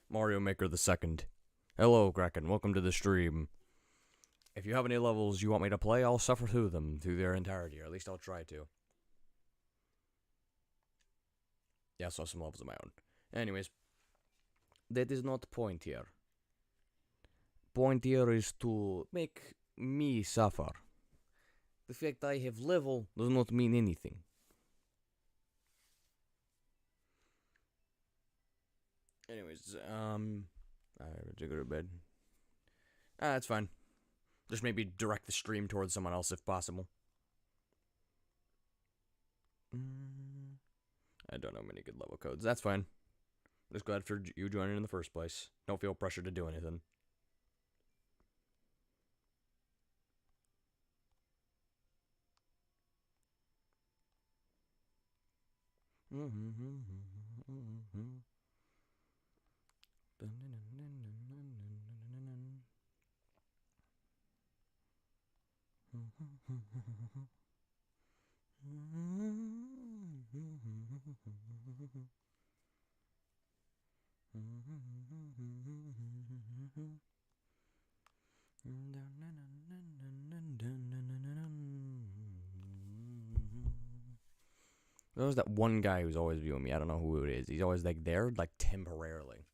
Mario Maker the Second. Hello, Kraken. Welcome to the stream. If you have any levels you want me to play, I'll suffer through them through their entirety, or at least I'll try to. Yeah, so some levels of my own. Anyways, that is not the point here. Point here is to make me suffer. The fact I have level does not mean anything. Anyways, I have to go to bed. That's fine. Just maybe direct the stream towards someone else if possible. I don't know many good level codes. That's fine. Just glad for you joining in the first place. Don't feel pressure to do anything. There's that one guy who's always viewing me. I don't know who it is. He's always like there, like temporarily.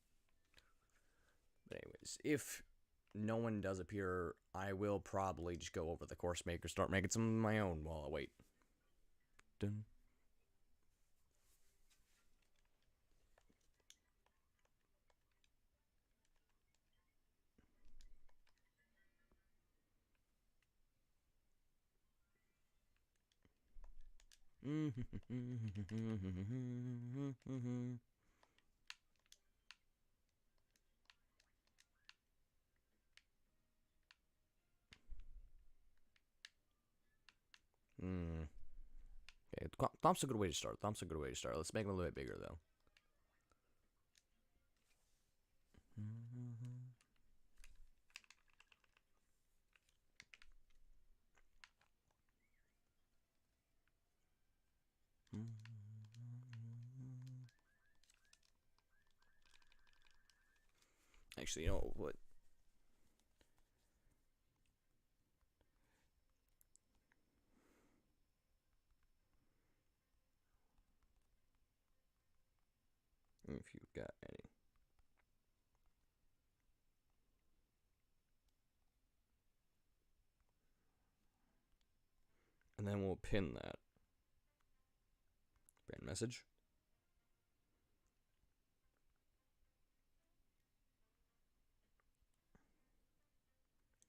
But anyways, if no one does appear, I will probably just go over the course maker, start making some of my own while I wait. Dun. Okay, Thump's a good way to start. Thump's a good way to start. Let's make it a little bit bigger, though. Actually, you know what? If you've got any. And then we'll pin that. Brand message.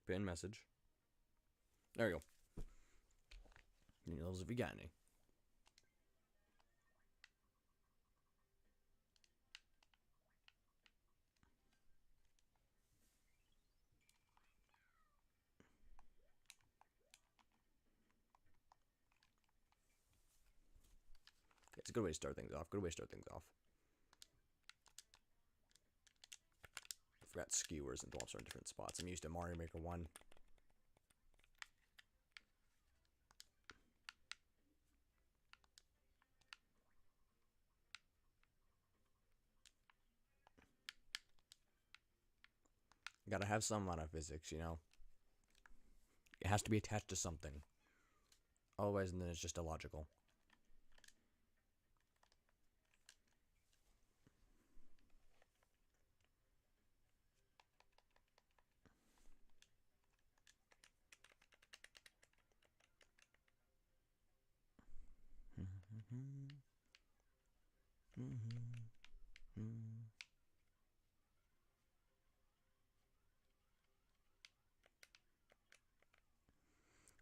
Pin message. There you go. Any levels if you got any. It's a good way to start things off. Good way to start things off. I forgot skewers and dwarfs are in different spots. I'm used to Mario Maker 1. Gotta have some amount of physics, you know? It has to be attached to something. Otherwise, then it's just illogical.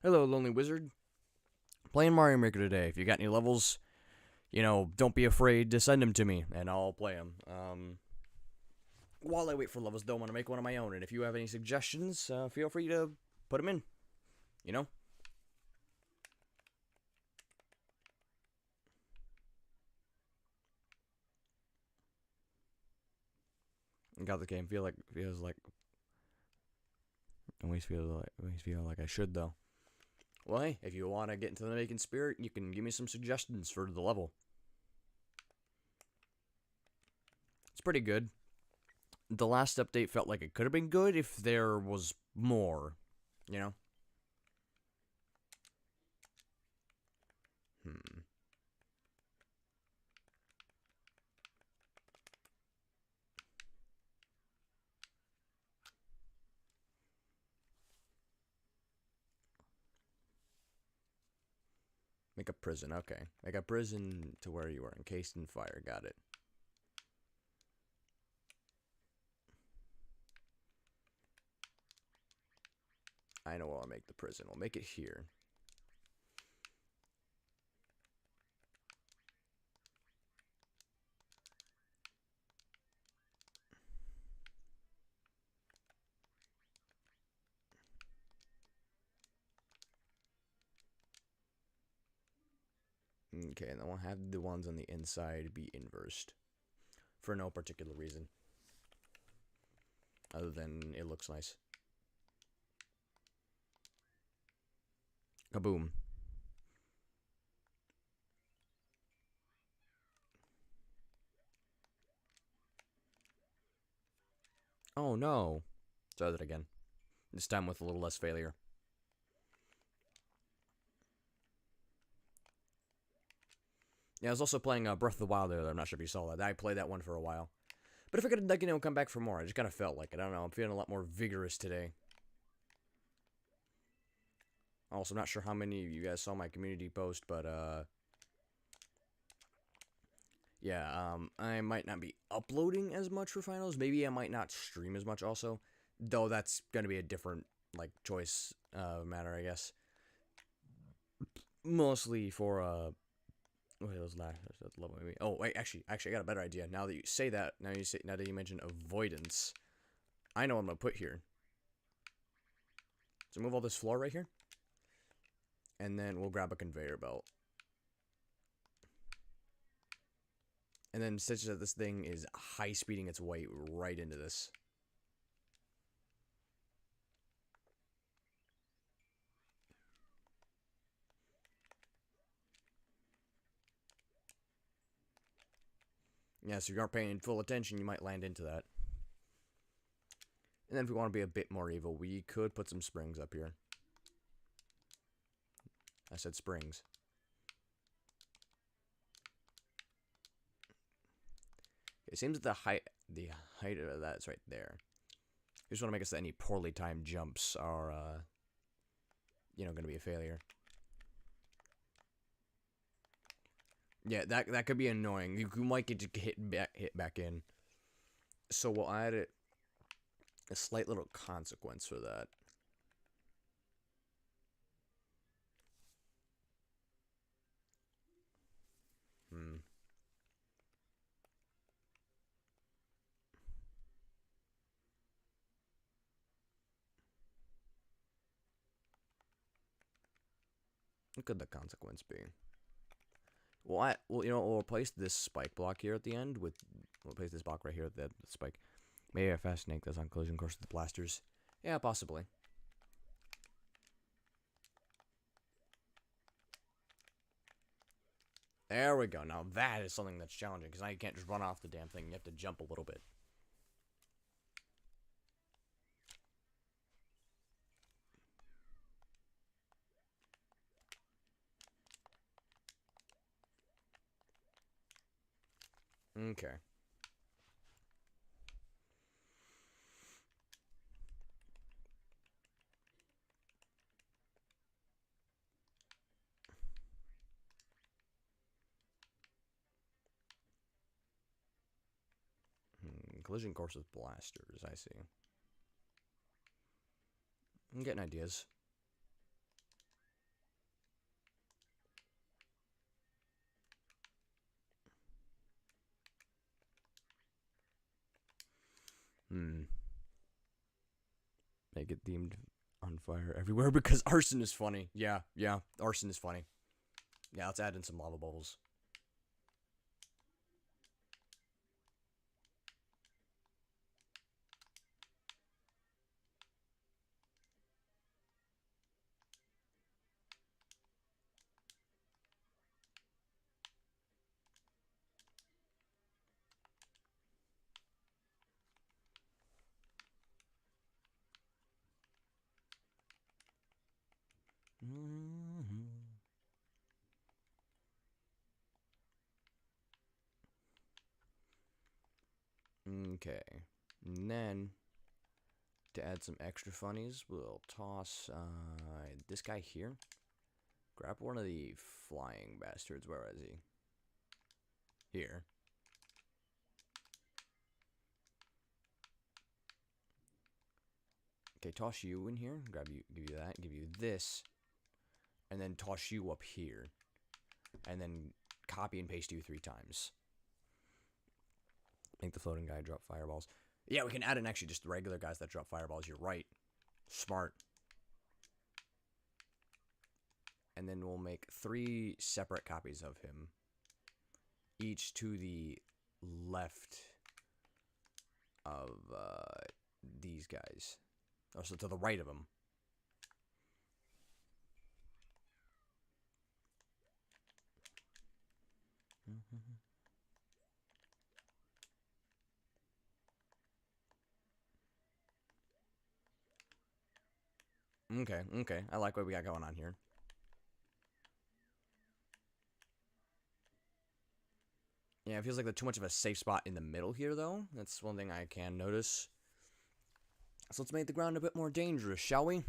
Hello, Lonely Wizard. Playing Mario Maker today. If you got any levels, you know, don't be afraid to send them to me, and I'll play them. While I wait for levels, though, I want to make one of my own, and if you have any suggestions, feel free to put them in. You know? Got the game feels like always feel like I should though. Well, hey, if you want to get into the making spirit, you can give me some suggestions for the level. It's pretty good. The last update felt like it could have been good if there was more, you know? Hmm. Make a prison, okay. Make a prison to where you are encased in fire, got it. I know where I'll make the prison. We'll make it here. Okay, and then we'll have the ones on the inside be inversed. For no particular reason. Other than it looks nice. Kaboom. Oh no. Try that again. This time with a little less failure. Yeah, I was also playing Breath of the Wild there. I'm not sure if you saw that. I played that one for a while. But if I could, like, come back for more, I just kind of felt like it. I don't know. I'm feeling a lot more vigorous today. Also, I'm not sure how many of you guys saw my community post, but, yeah, I might not be uploading as much for finals. Maybe I might not stream as much also. Though that's going to be a different, like, choice matter, I guess. Mostly for, wait, those last level maybe. Oh, wait, actually, I got a better idea. Now that you say that, now that you mention avoidance, I know what I'm gonna put here. So move all this floor right here, and then we'll grab a conveyor belt. And then such that this thing is high speeding its way right into this. Yeah, so if you aren't paying full attention, you might land into that. And then if we want to be a bit more evil, we could put some springs up here. I said springs. It seems that the height of that is right there. You just want to make it so that any poorly timed jumps are, going to be a failure. Yeah, that could be annoying. You might get to hit back in. So we'll add a slight little consequence for that. What could the consequence be? Well, we'll replace this spike block here at the end with, we'll replace this block right here at the spike. Maybe I fascinate this on collision course with the blasters. Yeah, possibly. There we go. Now that is something that's challenging, because now you can't just run off the damn thing. You have to jump a little bit. Okay. Collision course with blasters, I see. I'm getting ideas. Make it themed on fire everywhere because arson is funny. Yeah, arson is funny. Yeah, let's add in some lava bubbles. Okay. And then, to add some extra funnies, we'll toss this guy here. Grab one of the flying bastards. Where is he? Here. Okay, toss you in here. Grab you, give you that, give you this, and then toss you up here, and then copy and paste you 3 times. Make the floating guy drop fireballs. Yeah, we can add in actually just regular guys that drop fireballs. You're right. Smart. And then we'll make 3 separate copies of him, each to the left of these guys. Oh, so to the right of him. Okay, okay. I like what we got going on here. Yeah, it feels like there's too much of a safe spot in the middle here, though. That's one thing I can notice. So let's make the ground a bit more dangerous, shall we?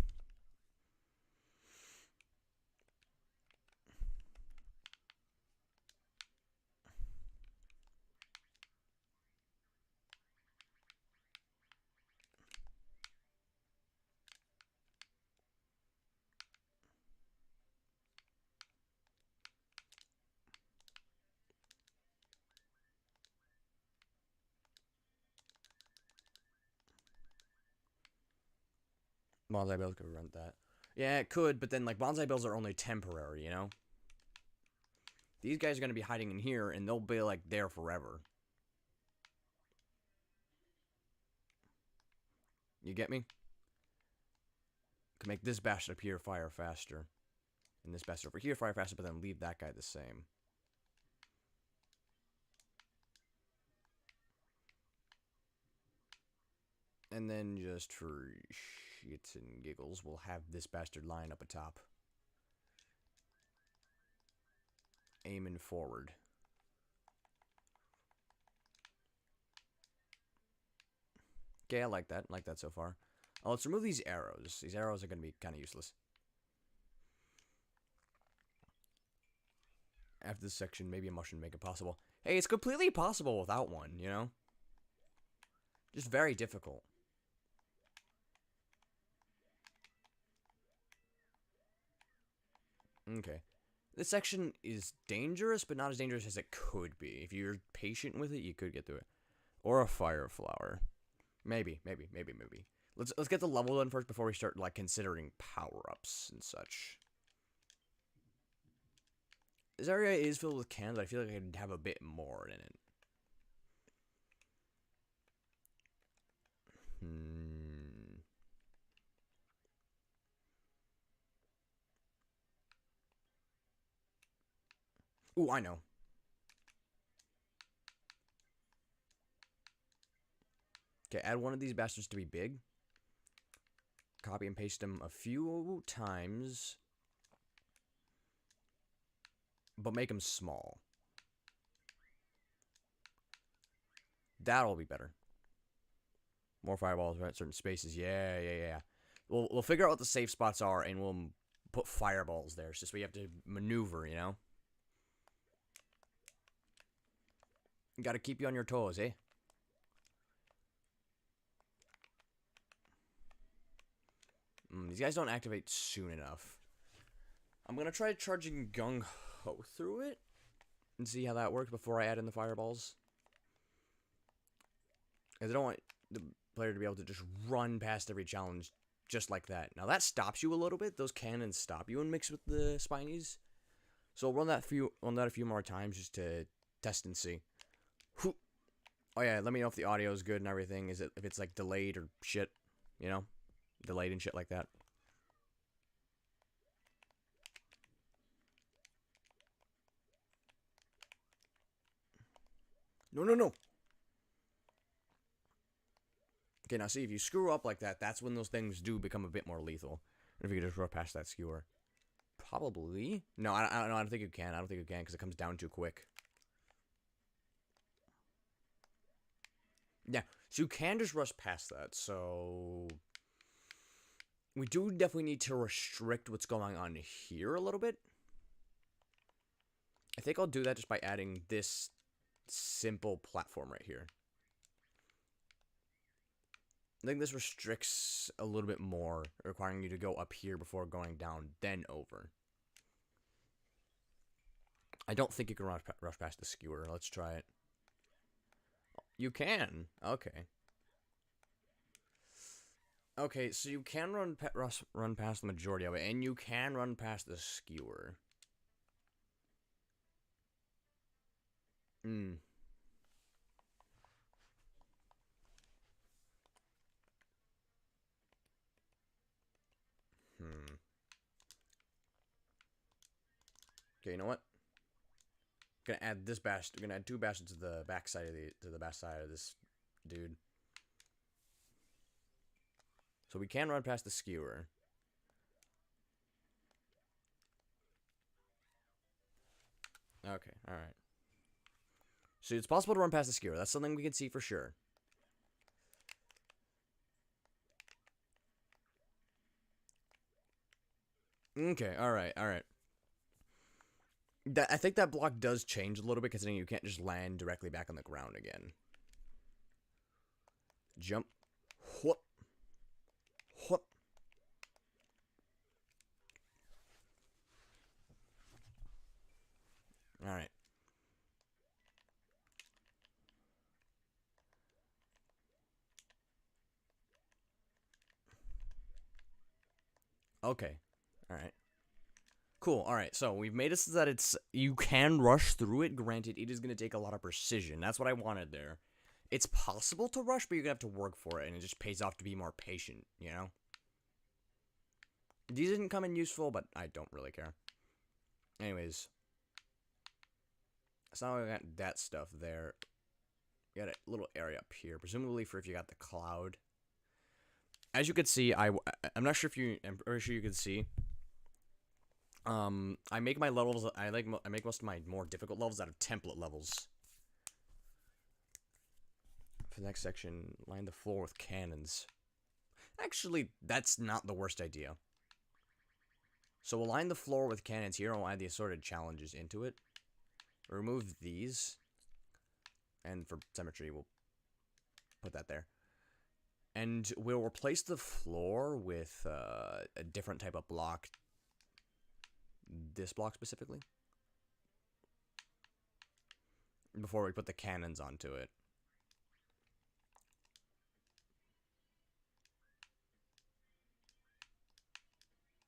Bonsai bills could rent that. Yeah, it could, but then, like, bonsai bills are only temporary, you know? These guys are going to be hiding in here, and they'll be, like, there forever. You get me? Could make this bastard up here fire faster. And this bastard over here fire faster, but then leave that guy the same. And then just for shits and giggles, we'll have this bastard lying up atop. Aiming forward. Okay, I like that. I like that so far. Oh, let's remove these arrows. These arrows are going to be kind of useless. After this section, maybe a mushroom make it possible. Hey, it's completely possible without one, you know? Just very difficult. Okay. This section is dangerous, but not as dangerous as it could be. If you're patient with it, you could get through it. Or a fire flower. Maybe. Let's get the level done first before we start, like, considering power-ups and such. This area is filled with cans. I feel like I could have a bit more in it. Ooh, I know. Okay, add one of these bastards to be big. Copy and paste them a few times. But make them small. That'll be better. More fireballs, right? Certain spaces. Yeah. We'll figure out what the safe spots are, and we'll put fireballs there. It's just we have to maneuver, you know? Gotta keep you on your toes, eh? These guys don't activate soon enough. I'm gonna try charging Gung Ho through it and see how that works before I add in the fireballs. Because I don't want the player to be able to just run past every challenge just like that. Now that stops you a little bit. Those cannons stop you and mix with the spinies. So I'll run that a few more times just to test and see. Oh yeah, let me know if the audio is good and everything. If it's like delayed or shit, you know, delayed and shit like that. No. Okay, now see, if you screw up like that, that's when those things do become a bit more lethal. If you could just run past that skewer. Probably. No, I don't think you can. I don't think you can because it comes down too quick. Yeah, so you can just rush past that. So we do definitely need to restrict what's going on here a little bit. I think I'll do that just by adding this simple platform right here. I think this restricts a little bit more, requiring you to go up here before going down, then over. I don't think you can rush past the skewer. Let's try it. You can. Okay. Okay, so you can run past the majority of it, and you can run past the skewer. Hmm. Okay, you know what? Gonna add this bastard. We're gonna add 2 bastards to the back side of the back side of this dude. So we can run past the skewer. Okay, all right. So it's possible to run past the skewer. That's something we can see for sure. Okay, all right, all right. I think that block does change a little bit, considering you can't just land directly back on the ground again. Jump. Whoop. Whoop. Alright. Okay. Alright. Cool. Alright, so we've made it so that you can rush through it. Granted, it is going to take a lot of precision. That's what I wanted there. It's possible to rush, but you're going to have to work for it, and it just pays off to be more patient, you know? These didn't come in useful, but I don't really care. Anyways. So now we got that stuff there. You got a little area up here, presumably for if you got the cloud. As you can see, I'm not sure if I'm pretty sure you can see. I make my levels. I make most of my more difficult levels out of template levels. For the next section, line the floor with cannons. Actually, that's not the worst idea. So we'll line the floor with cannons here, and we'll add the assorted challenges into it. Remove these. And for symmetry, we'll put that there. And we'll replace the floor with a different type of block. This block specifically. Before we put the cannons onto it.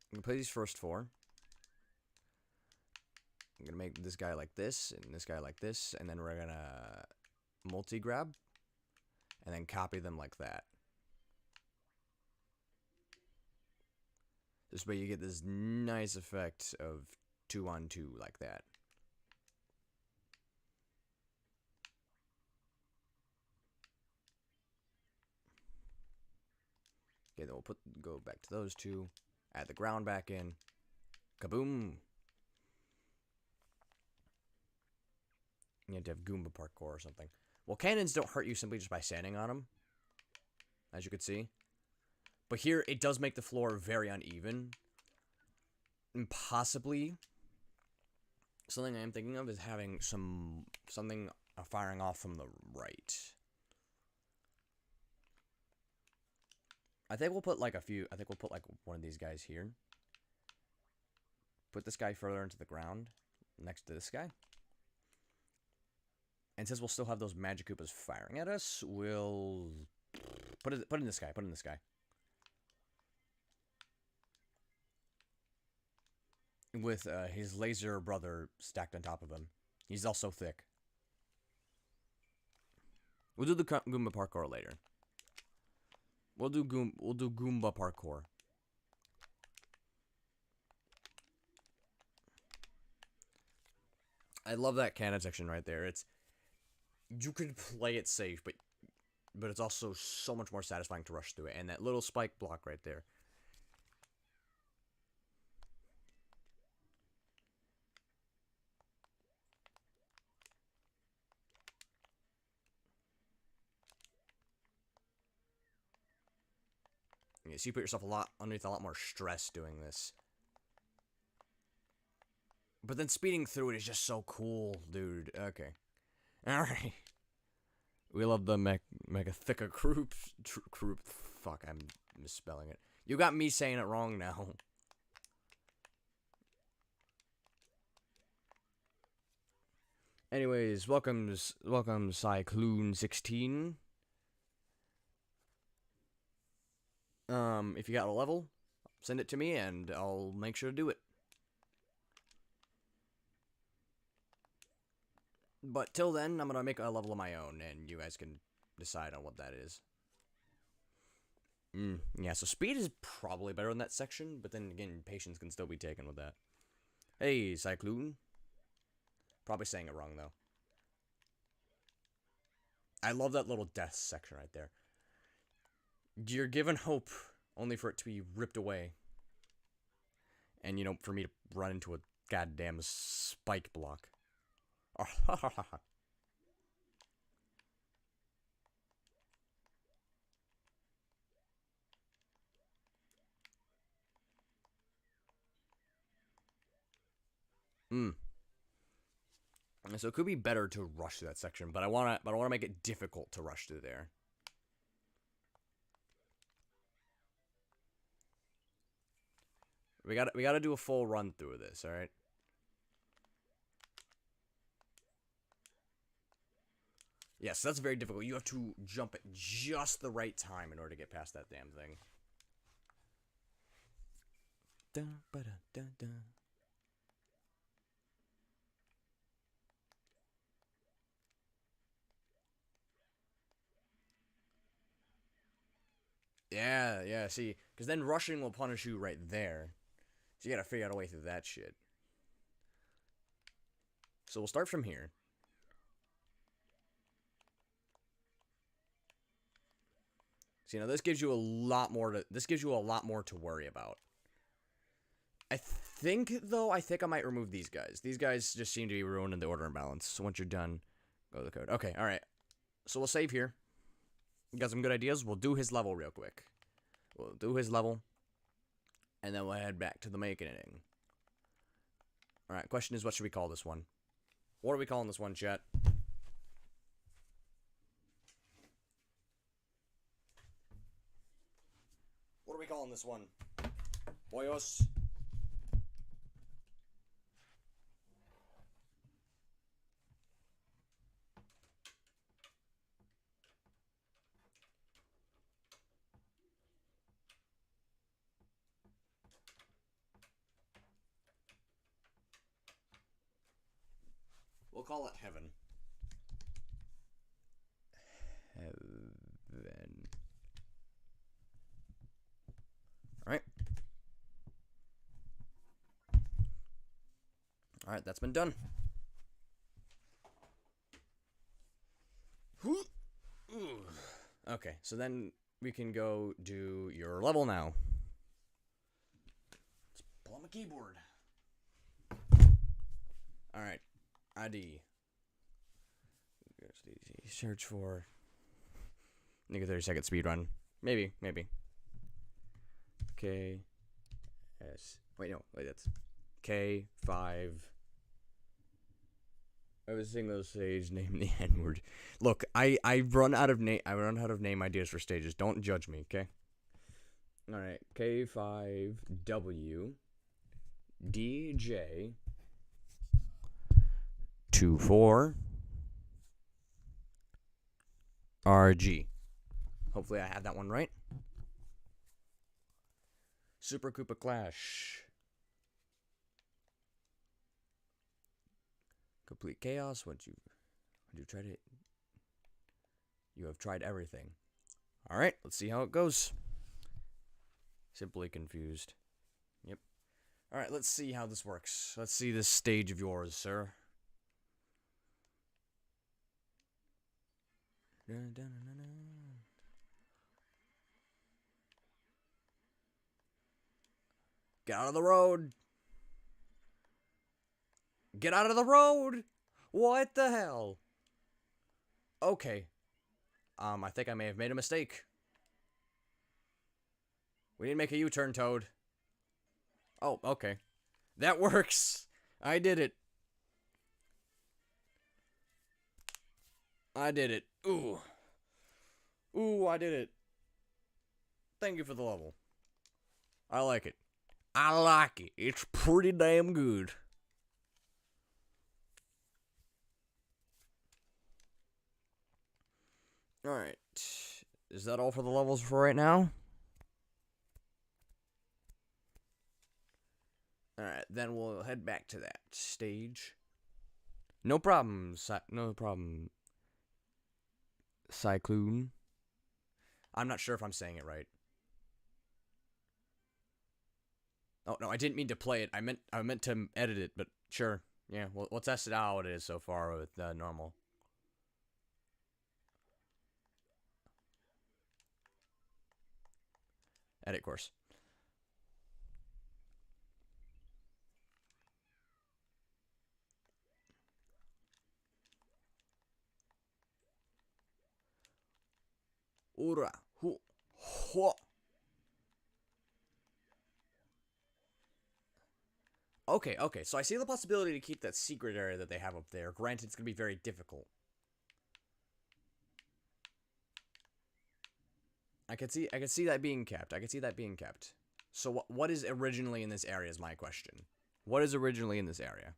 I'm going to play these first 4. I'm going to make this guy like this, and this guy like this, and then we're going to multi-grab, and then copy them like that. This way you get this nice effect of 2 on 2 like that. Okay, then we'll go back to those 2, add the ground back in, kaboom. You have to have Goomba parkour or something. Well, cannons don't hurt you simply just by standing on them, as you can see. But here, it does make the floor very uneven. And possibly, something I am thinking of is having something firing off from the right. I think we'll put like one of these guys here. Put this guy further into the ground, next to this guy. And since we'll still have those Magic Koopas firing at us, we'll put in this guy. Put in this guy. With his laser brother stacked on top of him. He's also thick. We'll do the Goomba parkour later. We'll do Goomba parkour. I love that cannon section right there. You could play it safe, but it's also so much more satisfying to rush through it. And that little spike block right there. So you put yourself underneath a lot more stress doing this. But then speeding through it is just so cool, dude. Okay. Alright. We love the Megathicca group. Fuck, I'm misspelling it. You got me saying it wrong now. Anyways, welcome Cyclone16. If you got a level, send it to me and I'll make sure to do it. But till then, I'm gonna make a level of my own, and you guys can decide on what that is. Yeah, so speed is probably better in that section, but then again, patience can still be taken with that. Hey, Cyclone. Probably saying it wrong, though. I love that little death section right there. You're given hope, only for it to be ripped away. And, you know, for me to run into a goddamn spike block. So it could be better to rush through that section, but I wanna make it difficult to rush through there. We gotta do a full run through of this, alright? Yes, that's very difficult. You have to jump at just the right time in order to get past that damn thing. Dun, ba-dun, dun, dun. Yeah, see, because then rushing will punish you right there. So you gotta figure out a way through that shit. So we'll start from here. So, you know, this gives you a lot more to worry about. I think I might remove these guys. These guys just seem to be ruining the order and balance. So once you're done, go to the code. Okay, alright. So we'll save here. Got some good ideas. We'll do his level real quick. We'll do his level. And then we'll head back to the making it. Alright, question is, what should we call this one? What are we calling this one, chat? What are we calling this one? Boyos? We'll call it Heaven. Heaven. Alright. Alright, that's been done. Okay, so then we can go do your level now. Let's pull up my keyboard. Alright, ID. Search for... Nigga 30-second speed run. Maybe. K... S... Wait, no. Wait, that's... K5... I was saying those stage name the N-word. Look, I run out of name ideas for stages. Don't judge me, okay? Alright, K5W DJ 24 RG. Hopefully I have that one right. Super Koopa Clash. Complete chaos. Once you tried it, you have tried everything. All right, let's see how it goes. Simply confused. Yep. All right, let's see how this works. Let's see this stage of yours, sir. Get out of the road. Get out of the road! What the hell? Okay. I think I may have made a mistake. We didn't make a U-turn, Toad. Oh, okay. That works. I did it. I did it. Ooh. Ooh, I did it. Thank you for the level. I like it. I like it. It's pretty damn good. Alright. Is that all for the levels for right now? Alright, then we'll head back to that stage. No problem, no problem. Cyclone. I'm not sure if I'm saying it right. Oh, no, I didn't mean to play it. I meant to edit it, but sure. Yeah, we'll test it out how it is so far with normal. Edit course. Ura. Hu. Ho. Okay, okay. So I see the possibility to keep that secret area that they have up there. Granted, it's going to be very difficult. I can see that being kept. I can see that being kept. So what is originally in this area is my question. What is originally in this area?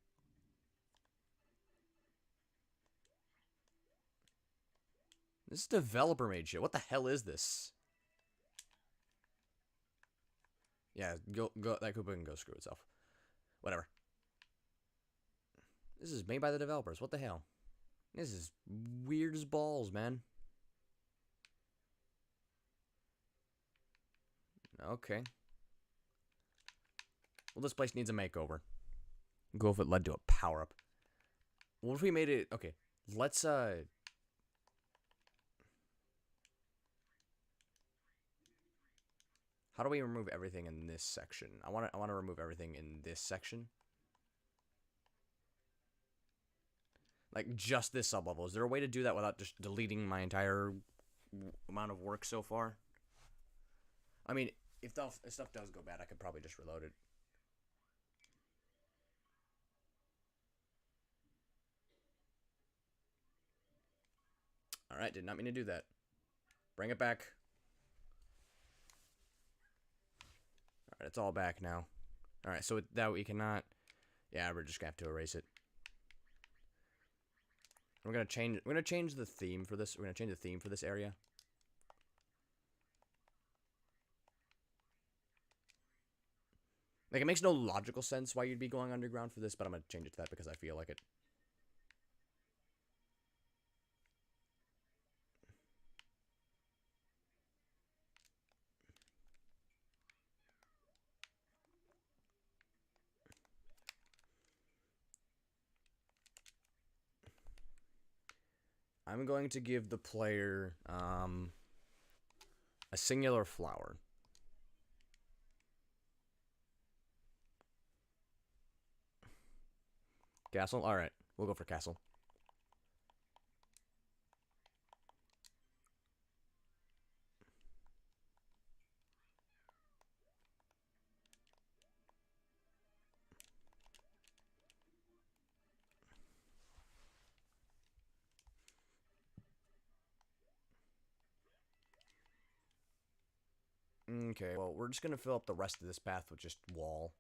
This is developer made shit. What the hell is this? Yeah, go that Koopa can go screw itself. Whatever. This is made by the developers. What the hell? This is weird as balls, man. Okay. Well, this place needs a makeover. Go if it led to a power-up. What if we made it... Okay, let's, How do we remove everything in this section? I want to remove everything in this section. Like, just this sublevel. Is there a way to do that without just deleting my entire amount of work so far? I mean, if stuff does go bad, I could probably just reload it. Alright, did not mean to do that. Bring it back. Alright, it's all back now. Alright, so that we cannot... Yeah, we're just gonna have to erase it. We're gonna change the theme for this. We're gonna change the theme for this area. Like, it makes no logical sense why you'd be going underground for this, but I'm gonna change it to that because I feel like it. I'm going to give the player a singular flower. Castle? Alright, we'll go for castle. Okay, well, we're just gonna fill up the rest of this path with just wall.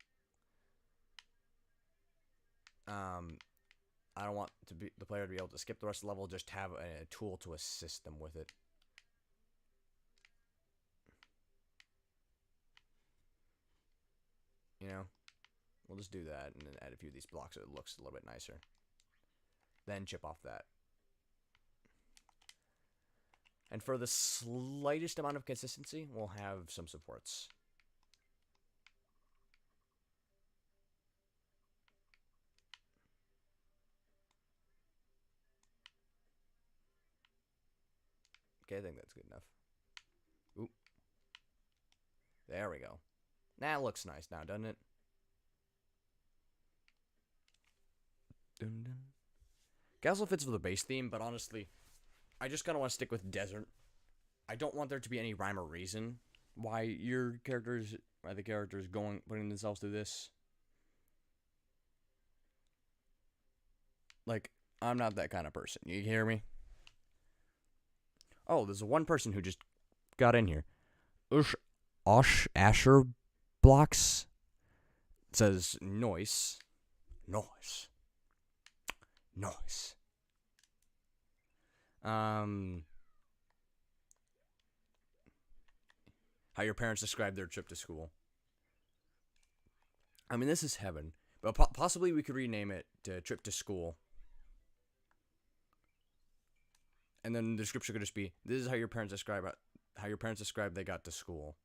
I don't want the player to be able to skip the rest of the level, just have a tool to assist them with it. You know? We'll just do that and then add a few of these blocks so it looks a little bit nicer. Then chip off that. And for the slightest amount of consistency, we'll have some supports. Okay, I think that's good enough. Oop. There we go. That looks nice now, doesn't it? Dun dun. Castle fits for the base theme, but honestly, I just kind of want to stick with desert. I don't want there to be any rhyme or reason why the characters putting themselves through this. Like, I'm not that kind of person. You hear me? Oh, there's one person who just got in here. Asher Blocks says noise. Noise. Noise. How your parents describe their trip to school. I mean, this is heaven. But possibly we could rename it to Trip to School. And then the description could just be, this is how your parents describe they got to school.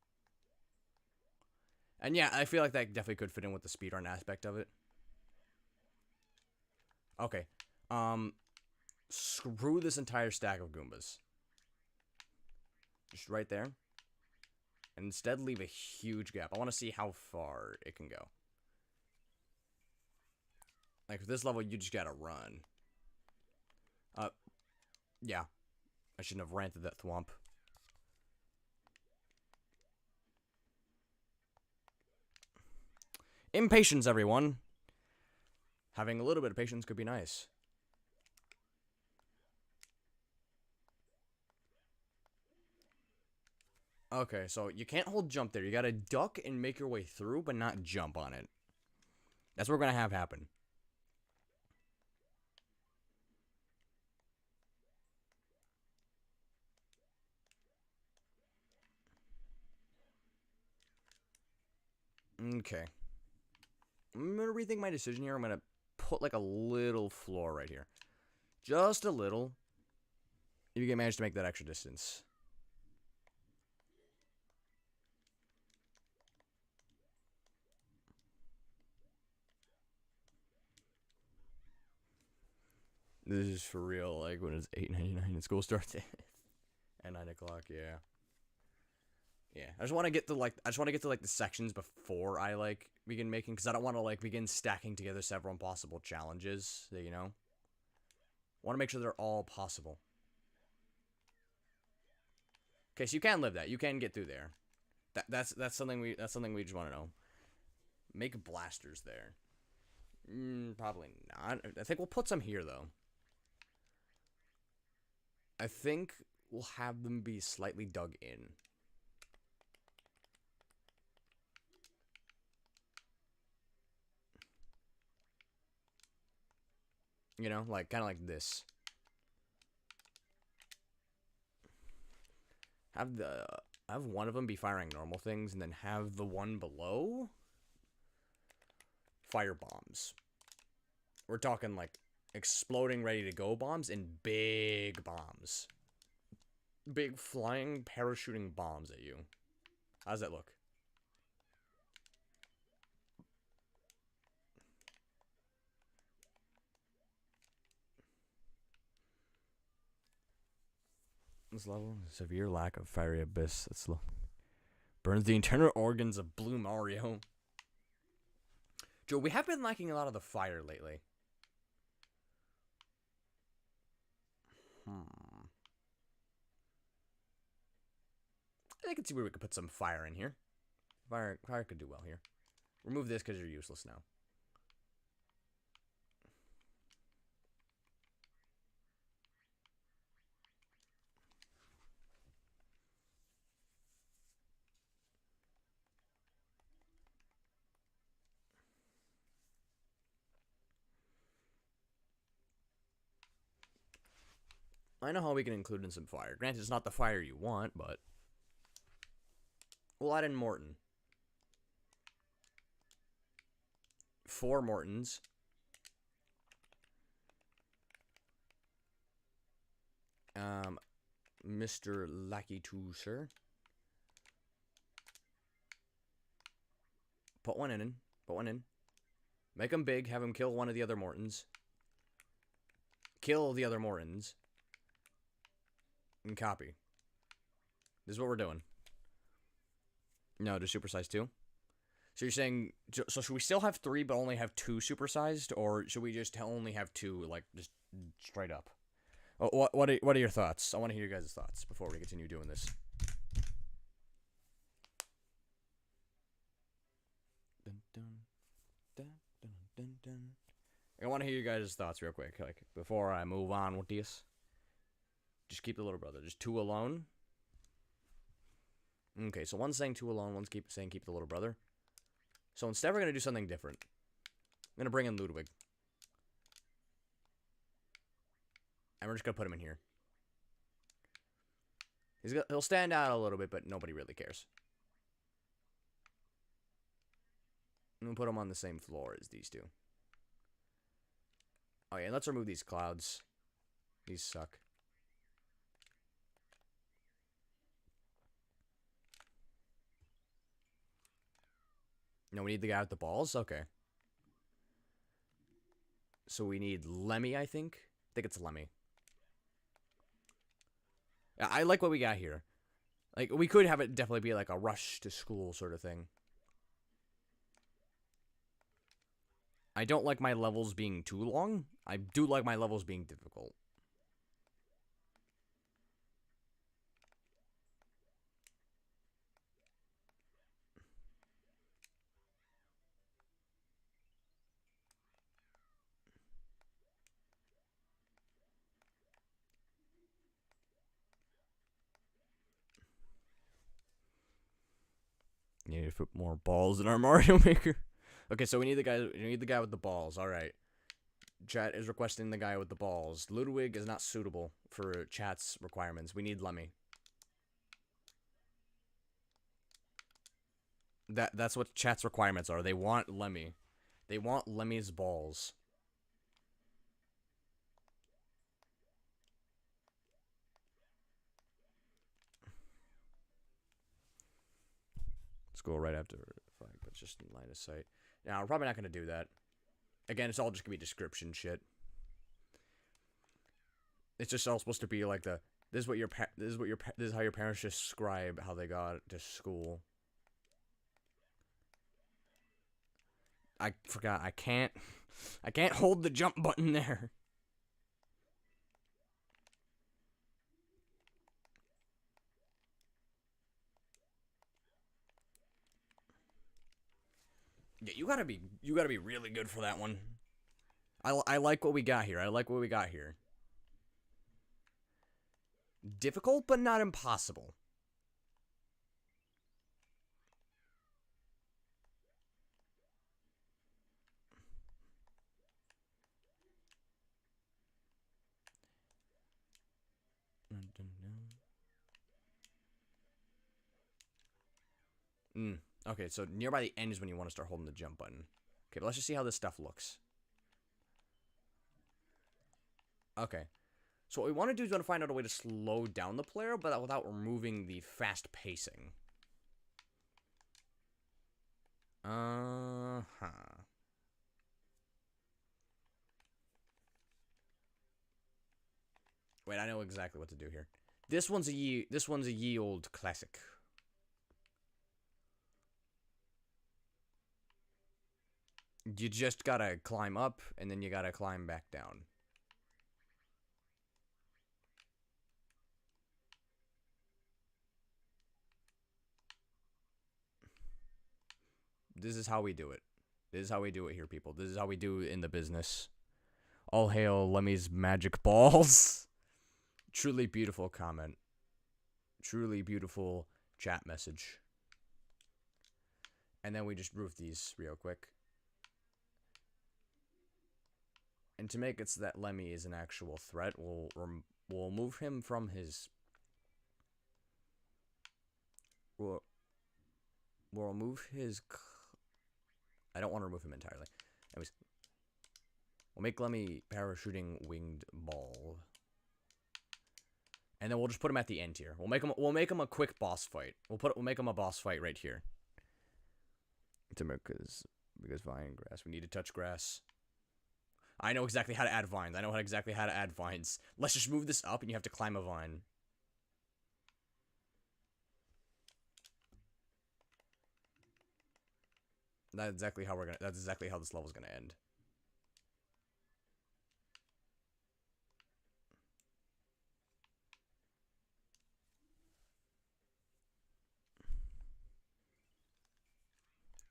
And yeah, I feel like that definitely could fit in with the speedrun aspect of it. Okay. Screw this entire stack of Goombas. Just right there. And instead leave a huge gap. I want to see how far it can go. Like, for this level, you just gotta run. Yeah. I shouldn't have ranted that thwomp. Impatience, everyone. Having a little bit of patience could be nice. Okay, so you can't hold jump there. You gotta duck and make your way through, but not jump on it. That's what we're gonna have happen. Okay. I'm gonna rethink my decision here. I'm gonna put like a little floor right here. Just a little. If you can manage to make that extra distance. This is for real, like when it's $8.99 and school starts at 9 o'clock, yeah. Yeah, I just want to get to like the sections before I like begin making, because I don't want to like begin stacking together several impossible challenges. You know, want to make sure they're all possible. Okay, so you can live that. You can get through there. That's something we just want to know. Make blasters there. Probably not. I think we'll put some here though. I think we'll have them be slightly dug in. You know, like kind of like this. Have one of them be firing normal things, and then have the one below fire bombs. We're talking like exploding, ready to go bombs and big bombs. Big flying, parachuting bombs at you. How's that look? This level, severe lack of fiery abyss. That's low. Burns the internal organs of Blue Mario. Joe, we have been lacking a lot of the fire lately. I can see where we could put some fire in here. Fire could do well here. Remove this because you're useless now. I know how we can include in some fire. Granted, it's not the fire you want, but we'll add in Morton. 4 Mortons. Mr. Lackey 2, sir. Put one in. Put one in. Make him big. Have him kill one of the other Mortons. Kill the other Mortons. And copy. This is what we're doing. No, just supersize 2. So you're saying, so should we still have 3 but only have 2 supersized, or should we just only have 2, like, just straight up? What are your thoughts? I want to hear your guys' thoughts before we continue doing this. I want to hear you guys' thoughts real quick, like before I move on with this. Just keep the little brother. Just two alone. Okay, so one's saying two alone, one's saying keep the little brother. So instead, we're gonna do something different. I'm gonna bring in Ludwig, and we're just gonna put him in here. He'll stand out a little bit, but nobody really cares. And we'll put him on the same floor as these two. Oh yeah, let's remove these clouds. These suck. No, we need the guy with the balls? Okay. So we need Lemmy, I think. I think it's Lemmy. Yeah, I like what we got here. Like, we could have it definitely be like a rush to school sort of thing. I don't like my levels being too long. I do like my levels being difficult. You need to put more balls in our Mario Maker. Okay, so we need the guy with the balls. All right. Chat is requesting the guy with the balls. Ludwig is not suitable for chat's requirements. We need Lemmy. That's what chat's requirements are. They want Lemmy. They want Lemmy's balls. Let's go right after flag, but just in line of sight. Now, we're probably not going to do that. Again, it's all just going to be description shit. It's just all supposed to be like this is how your parents describe how they got to school. I forgot. I can't hold the jump button there. Yeah, you gotta be really good for that one. I like what we got here. I like what we got here. Difficult, but not impossible. Okay, so nearby the end is when you want to start holding the jump button. Okay, but let's just see how this stuff looks. Okay. So what we want to do is we want to find out a way to slow down the player, but without removing the fast pacing. Wait, I know exactly what to do here. This one's a ye old classic. You just gotta climb up, and then you gotta climb back down. This is how we do it. This is how we do it here, people. This is how we do it in the business. All hail Lemmy's magic balls. Truly beautiful comment. Truly beautiful chat message. And then we just roof these real quick. And to make it so that Lemmy is an actual threat, we'll move him from his... We'll remove his... I don't want to remove him entirely. Anyways, we'll make Lemmy parachuting winged ball. And then we'll just put him at the end here. We'll make him a quick boss fight. We'll make him a boss fight right here. Because vine grass. We need to touch grass. I know exactly how to add vines. I know exactly how to add vines. Let's just move this up and you have to climb a vine. That's exactly how this level's gonna end.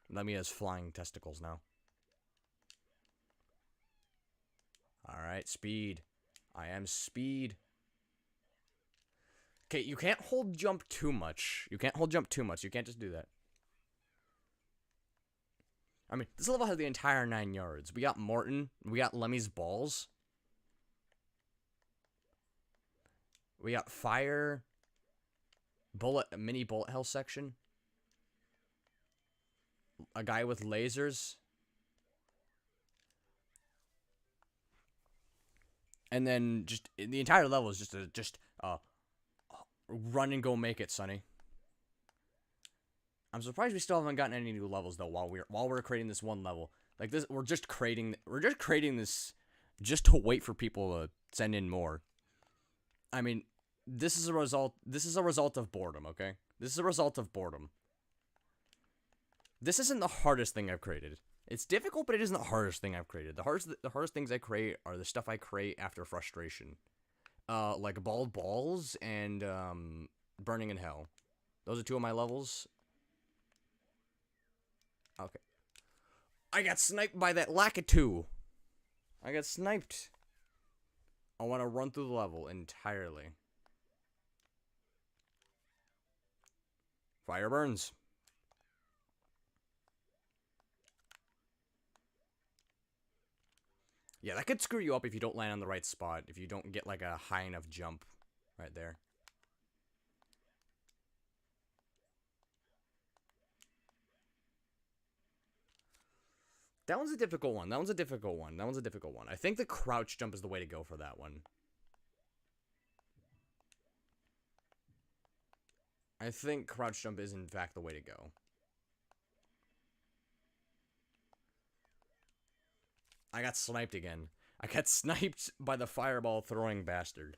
Lemmy has flying testicles now. Alright, speed. I am speed. Okay, you can't hold jump too much. You can't hold jump too much. You can't just do that. I mean, this level has the entire 9 yards. We got Morton. We got Lemmy's balls. We got fire. Mini bullet hell section. A guy with lasers. And then just the entire level is just run and go make it, Sonny. I'm surprised we still haven't gotten any new levels though while we're creating this one level. Like this we're just creating this just to wait for people to send in more. I mean, this is a result of boredom, okay? This is a result of boredom. This isn't the hardest thing I've created. It's difficult, but it isn't the hardest thing I've created. The hardest things I create are the stuff I create after frustration. Like bald balls and burning in hell. Those are 2 of my levels. Okay. I got sniped by that Lakitu. I got sniped. I want to run through the level entirely. Fire burns. Yeah, that could screw you up if you don't land on the right spot. If you don't get like a high enough jump right there. That one's a difficult one. I think the crouch jump is the way to go for that one. I think crouch jump is in fact the way to go. I got sniped again. I got sniped by the fireball throwing bastard.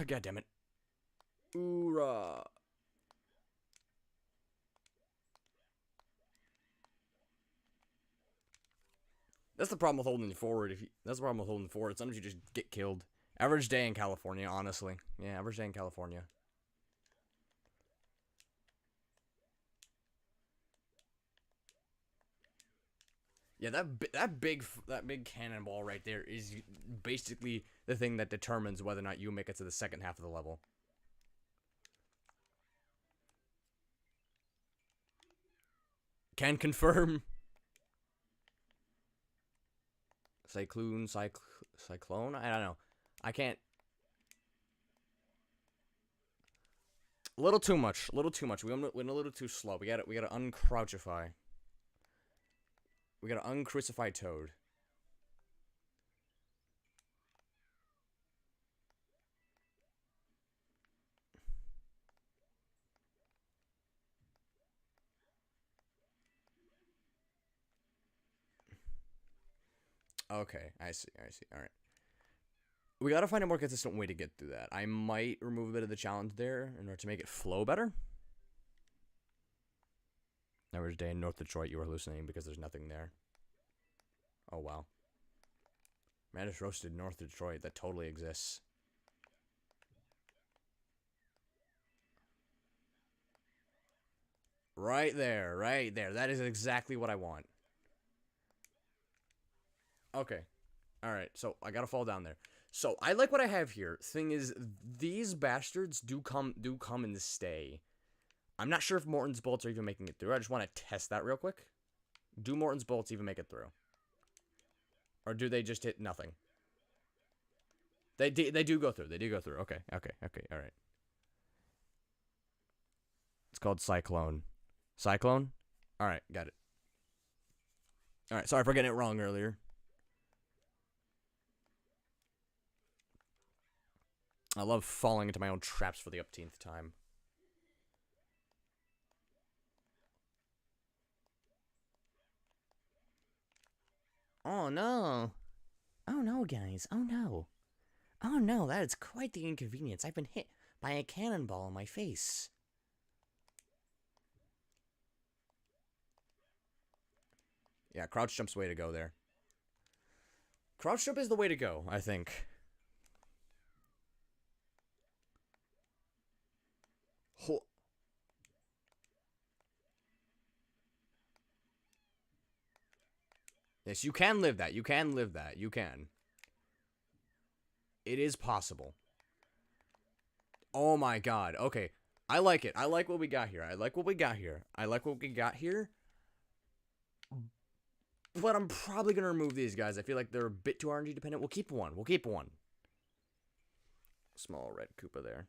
God damn it. Hoorah. That's the problem with holding forward. Sometimes you just get killed. Average day in California, honestly. Yeah, average day in California. Yeah, that big cannonball right there is basically the thing that determines whether or not you make it to the second half of the level. Can confirm. Cyclone? I don't know. I can't. A little too much. We went a little too slow. We gotta uncrouchify. We gotta uncrucify Toad. Okay, I see. Alright. We gotta find a more consistent way to get through that. I might remove a bit of the challenge there in order to make it flow better. Average day in North Detroit, you were hallucinating because there's nothing there. Oh, wow. Man, I just roasted North Detroit. That totally exists. Right there. That is exactly what I want. Okay. Alright, so I gotta fall down there. So, I like what I have here. Thing is, these bastards do come and stay. I'm not sure if Morton's bullets are even making it through. I just want to test that real quick. Do Morton's bullets even make it through? Or do they just hit nothing? They do go through. Okay, alright. It's called Cyclone. Cyclone? Alright, got it. Alright, sorry for getting it wrong earlier. I love falling into my own traps for the upteenth time. Oh no. Oh no, guys. Oh no. Oh no, that is quite the inconvenience. I've been hit by a cannonball in my face. Yeah, crouch jump's the way to go there. Crouch jump is the way to go, I think. Yes, you can live that. You can live that. You can. It is possible. Oh my god. Okay. I like it. I like what we got here. I like what we got here. I like what we got here. But I'm probably going to remove these guys. I feel like they're a bit too RNG dependent. We'll keep one. We'll keep one. Small red Koopa there.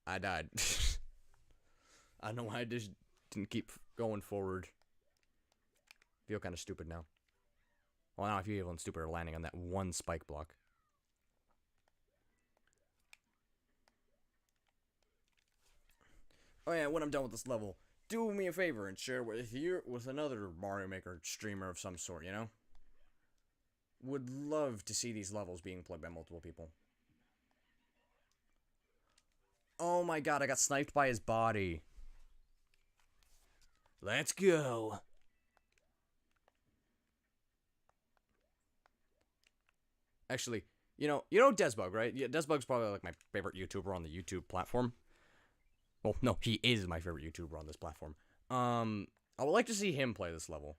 I died. I don't know why I just didn't keep going forward. I feel kind of stupid now. Well, now I feel even stupider landing on that one spike block. Oh yeah, when I'm done with this level, do me a favor and share with another Mario Maker streamer of some sort, you know? Would love to see these levels being played by multiple people. Oh my god, I got sniped by his body. Let's go. Actually, you know Desbug, right? Yeah, Desbug's probably like my favorite YouTuber on the YouTube platform. Well, no, he is my favorite YouTuber on this platform. I would like to see him play this level.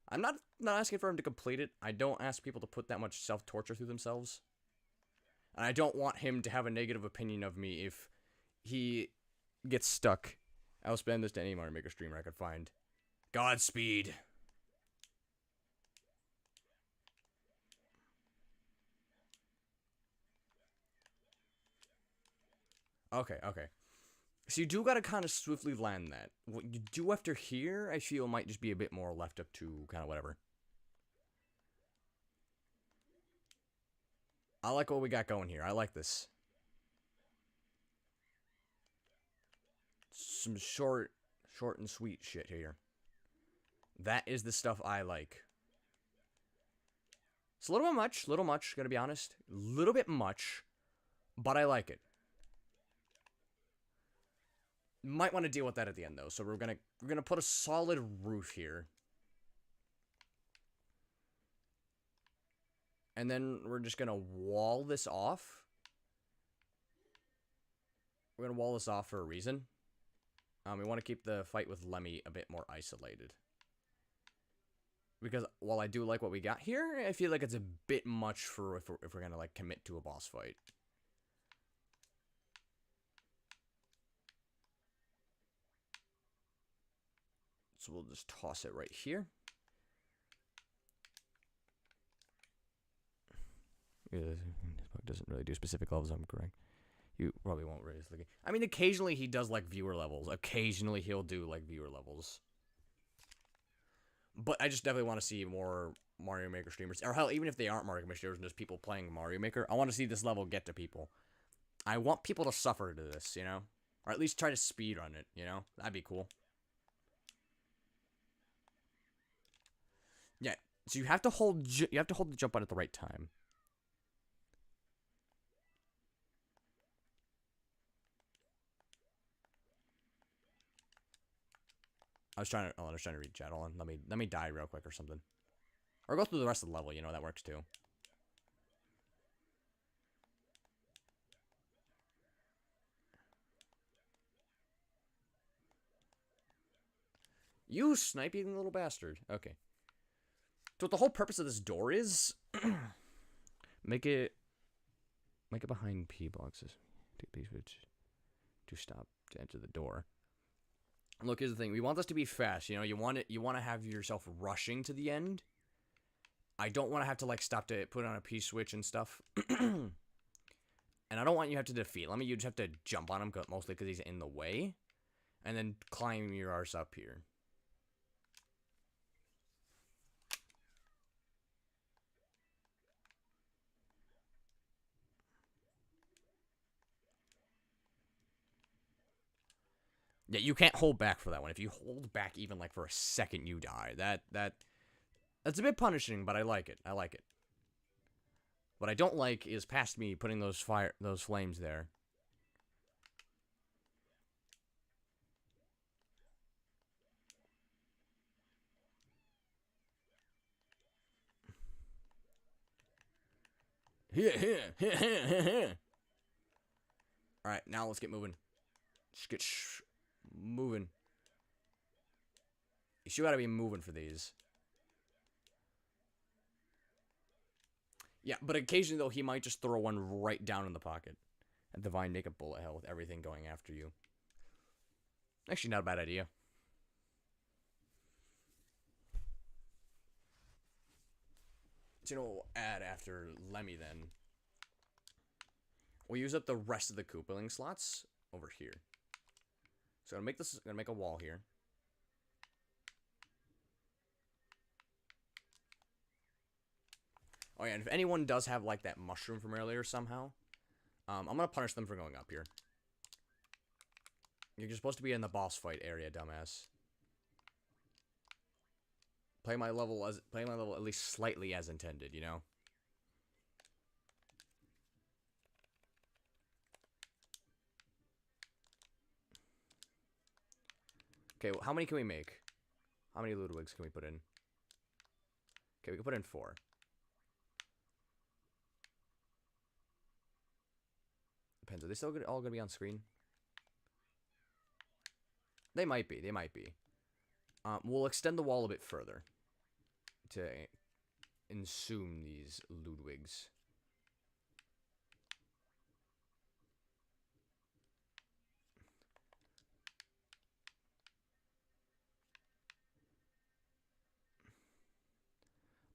I'm not asking for him to complete it. I don't ask people to put that much self-torture through themselves. And I don't want him to have a negative opinion of me if he gets stuck. I'll spend this to any Mario Maker streamer I could find. Godspeed. Okay, okay. So you do gotta kind of swiftly land that. What you do after here, I feel might just be a bit more left up to kind of whatever. I like what we got going here. I like this. Some short and sweet shit here. That is the stuff I like. It's a little bit much, gonna be honest. A little bit much, but I like it. Might want to deal with that at the end though. So we're gonna put a solid roof here. And then we're just gonna wall this off. We're gonna wall this off for a reason. We want to keep the fight with Lemmy a bit more isolated. Because while I do like what we got here, I feel like it's a bit much for if we're gonna like commit to a boss fight. So we'll just toss it right here. Yeah, this bug doesn't really do specific levels, I'm correct. You probably won't raise the game. I mean, occasionally he does like viewer levels. Occasionally he'll do like viewer levels. But I just definitely want to see more Mario Maker streamers. Or hell, even if they aren't Mario Maker streamers and just people playing Mario Maker, I want to see this level get to people. I want people to suffer to this, you know? Or at least try to speedrun it, you know? That'd be cool. Yeah, so you have to hold the jump button at the right time. I was trying to read chat. Hold on, let me die real quick or something, or go through the rest of the level. You know that works too. You sniping little bastard. Okay. So what the whole purpose of this door is, make it behind P boxes. Take P switch to stop to enter the door. Look, here's the thing. We want this to be fast. You know, you want to have yourself rushing to the end. I don't want to have to like stop to put on a P switch and stuff. And I don't want you to have to defeat. You just have to jump on him, mostly because he's in the way, and then climb your arse up here. Yeah, you can't hold back for that one. If you hold back even like for a second, you die. That's a bit punishing, but I like it. I like it. What I don't like is past me putting those flames there. Here. Alright, now let's get moving. Just get moving. You sure gotta be moving for these. Yeah, but occasionally, though, he might just throw one right down in the pocket. And Divine make a bullet hell with everything going after you. Actually, not a bad idea. So, you know, we'll add after Lemmy, then. We'll use up the rest of the Koopaling slots over here. So, I'm gonna make a wall here. Oh yeah, and if anyone does have, like, that mushroom from earlier somehow, I'm gonna punish them for going up here. You're supposed to be in the boss fight area, dumbass. Play my level at least slightly as intended, you know? Okay, well, how many can we make? How many Ludwigs can we put in? Okay, we can put in 4. Depends. Are they still all gonna be on screen? They might be. They might be. We'll extend the wall a bit further to insume these Ludwigs.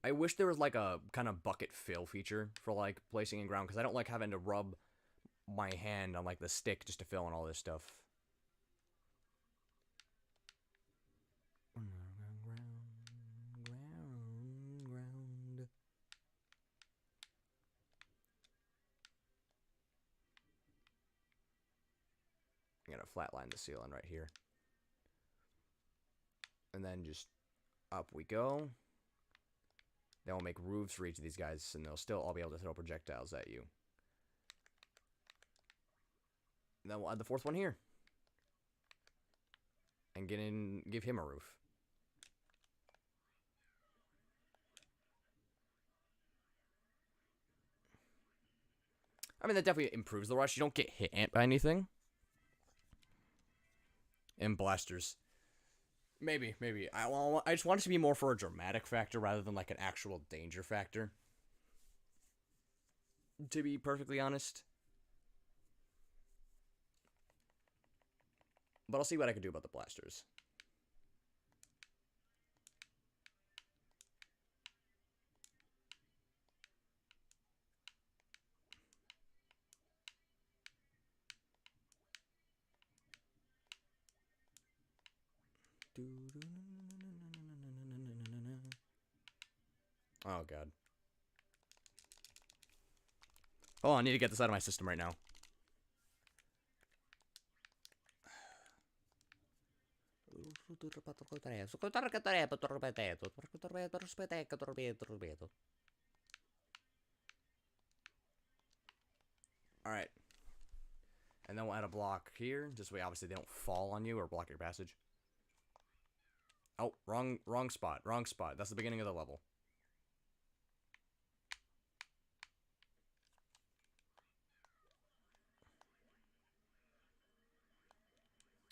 I wish there was like a kind of bucket fill feature for like placing in ground, because I don't like having to rub my hand on like the stick just to fill in all this stuff. Ground. I'm gonna flatline the ceiling right here. And then just up we go. Then we'll make roofs for each of these guys, and they'll still all be able to throw projectiles at you. And then we'll add the 4th one here. And give him a roof. I mean, that definitely improves the rush. You don't get hit by anything. And blasters. Maybe. I just want it to be more for a dramatic factor rather than like an actual danger factor. To be perfectly honest. But I'll see what I can do about the blasters. Oh, God. Oh, I need to get this out of my system right now. Alright. And then we'll add a block here. This way, obviously, they don't fall on you or block your passage. Oh, wrong spot. Wrong spot. That's the beginning of the level.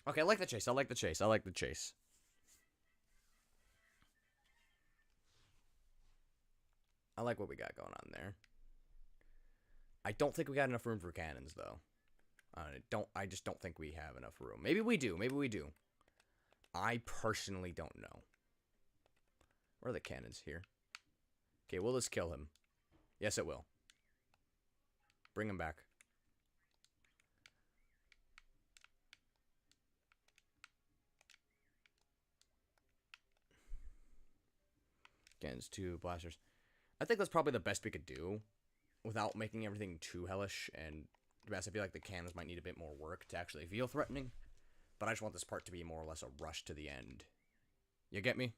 Okay, I like the chase. I like the chase. I like the chase. I like what we got going on there. I don't think we got enough room for cannons, though. I just don't think we have enough room. Maybe we do. Maybe we do. I personally don't know. Where are the cannons here? Okay, will this kill him? Yes, it will. Bring him back. Cannons, 2 blasters. I think that's probably the best we could do without making everything too hellish. And to be honest, I feel like the cannons might need a bit more work to actually feel threatening. But I just want this part to be more or less a rush to the end. You get me?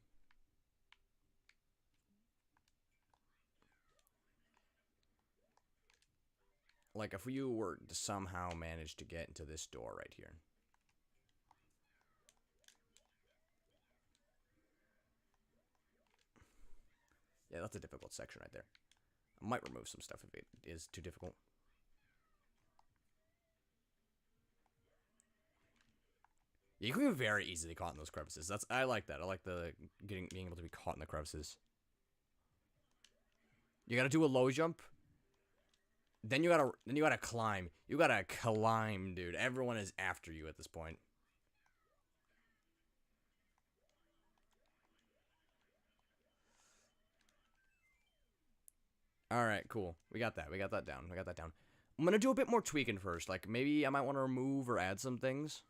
Like, if you were to somehow manage to get into this door right here. Yeah, that's a difficult section right there. I might remove some stuff if it is too difficult. You can be very easily caught in those crevices. I like that. I like the being able to be caught in the crevices. You gotta do a low jump. Then you gotta climb. You gotta climb, dude. Everyone is after you at this point. Alright, cool. We got that. We got that down. We got that down. I'm gonna do a bit more tweaking first. Like, maybe I might want to remove or add some things.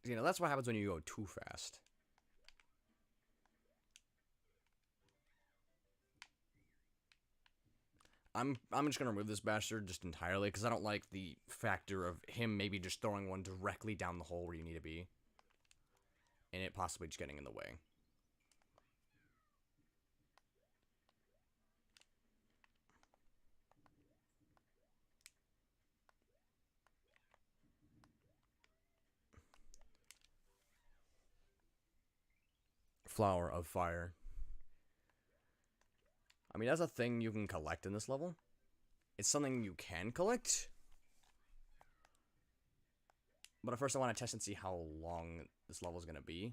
You know, that's what happens when you go too fast. I'm just gonna remove this bastard just entirely because I don't like the factor of him maybe just throwing one directly down the hole where you need to be. And it possibly just getting in the way. Flower of Fire. I mean, that's a thing you can collect in this level. It's something you can collect. But at first I want to test and see how long this level is going to be.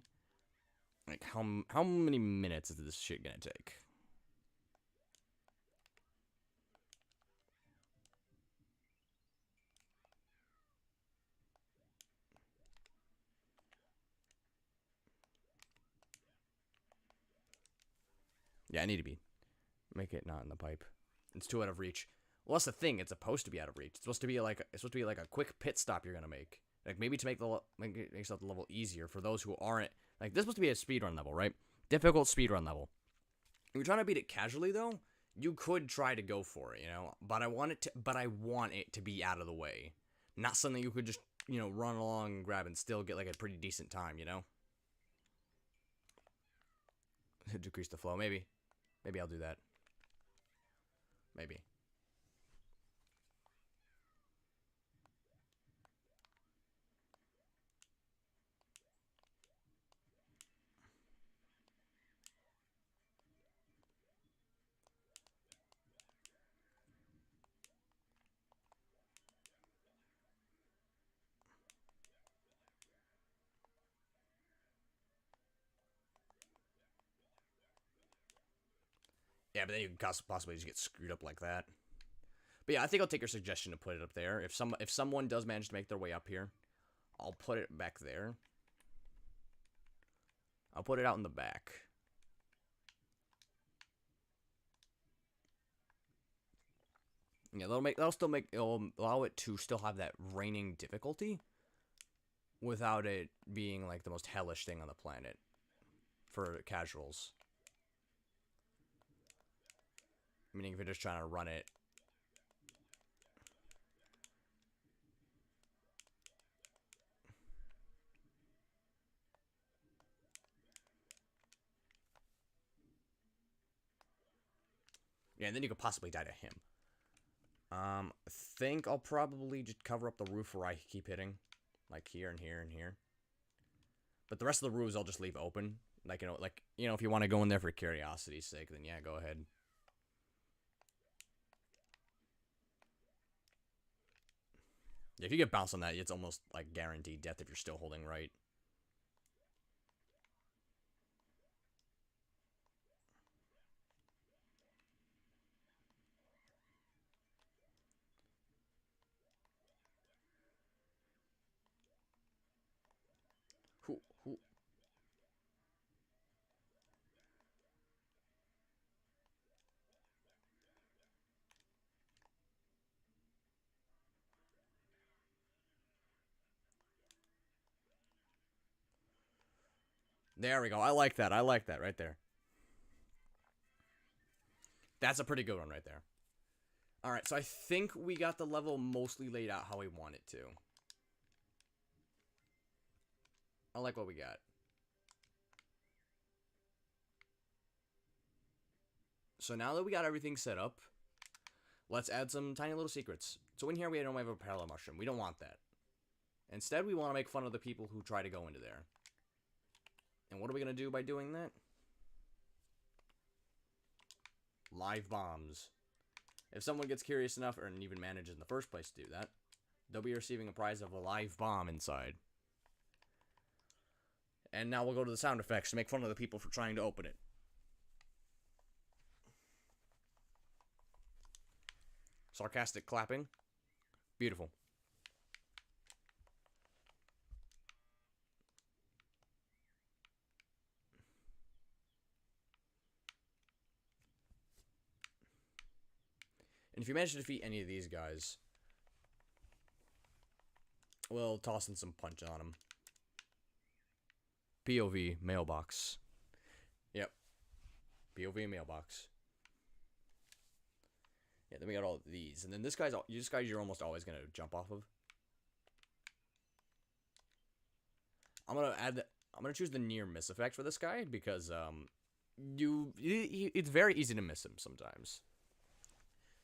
Like, how many minutes is this shit going to take? Yeah, I need to be. Make it not in the pipe. It's too out of reach. Well, that's the thing. It's supposed to be out of reach. It's supposed to be like a quick pit stop you're gonna make. Like maybe to make the level easier for those who aren't like this. Is supposed to be a speedrun level, right? Difficult speedrun level. If you're trying to beat it casually though, you could try to go for it, you know. But I want it to be out of the way, not something you could just run along and grab and still get like a pretty decent time, you know. Decrease the flow, maybe. Maybe I'll do that. Maybe. Yeah, but then you can possibly just get screwed up like that. But yeah, I think I'll take your suggestion to put it up there. If someone does manage to make their way up here, I'll put it back there. I'll put it out in the back. Yeah, it'll allow it to still have that raining difficulty without it being like the most hellish thing on the planet for casuals. Meaning if you're just trying to run it. Yeah, and then you could possibly die to him. I think I'll probably just cover up the roof where I keep hitting. Like here and here and here. But the rest of the roofs I'll just leave open. Like, if you want to go in there for curiosity's sake, then yeah, go ahead. If you get bounced on that, it's almost like guaranteed death if you're still holding right. Who? There we go. I like that. I like that right there. That's a pretty good one right there. Alright, so I think we got the level mostly laid out how we want it to. I like what we got. So now that we got everything set up, let's add some tiny little secrets. So in here we don't have a parallel mushroom. We don't want that. Instead, we want to make fun of the people who try to go into there. And what are we going to do by doing that? Live bombs. If someone gets curious enough or even manages in the first place to do that, they'll be receiving a prize of a live bomb inside. And now we'll go to the sound effects to make fun of the people for trying to open it. Sarcastic clapping. Beautiful. And if you manage to defeat any of these guys, we'll toss in some punch on them. POV mailbox. Yep. POV mailbox. Yeah, then we got all these. And then this guy's you're almost always going to jump off of. I'm going to choose the near miss effect for this guy because it's very easy to miss him sometimes.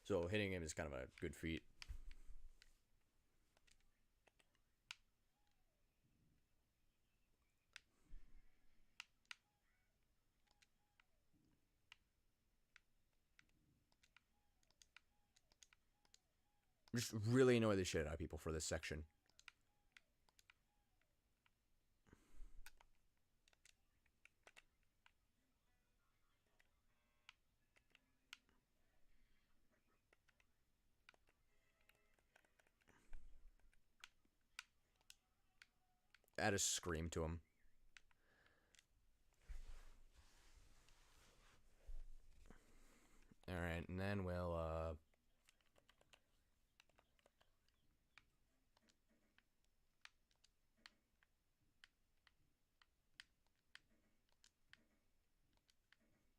So hitting him is kind of a good feat. Just really annoy the shit out of people for this section. Add a scream to him. Alright, and then we'll,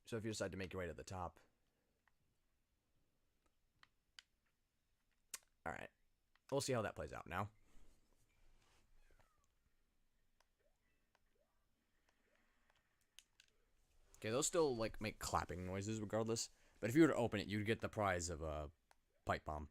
so if you decide to make your way to the top. Alright. We'll see how that plays out now. Okay, those still, like, make clapping noises regardless. But if you were to open it, you'd get the prize of a pipe bomb.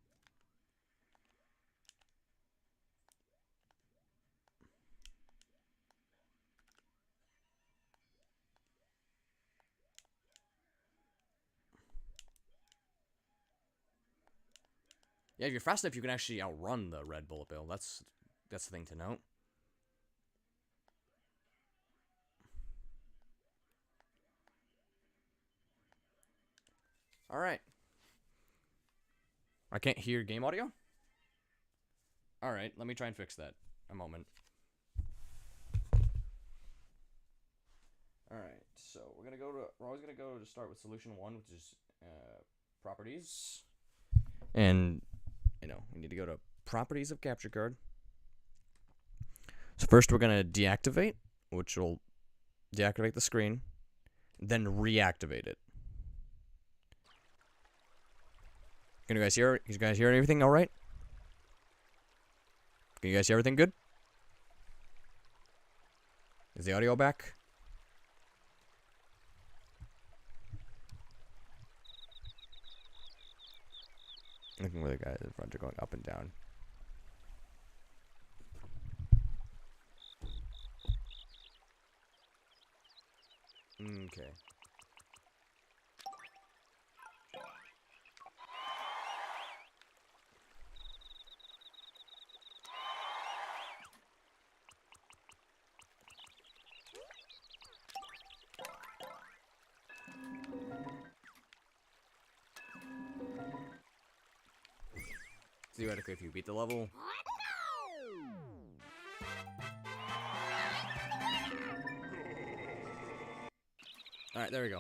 Yeah, if you're fast enough, you can actually outrun the red bullet bill. That's the thing to note. Alright. I can't hear game audio? Alright, let me try and fix that. A moment. Alright, so we're always gonna go to start with solution 1, which is properties. And, we need to go to properties of capture card. So first we're gonna deactivate, which will deactivate the screen, then reactivate it. Can you guys hear everything all right? Can you guys hear everything good? Is the audio back? Looking where the guys in front are going up and down. Okay. Theoretically, if you beat the level. Alright, there we go.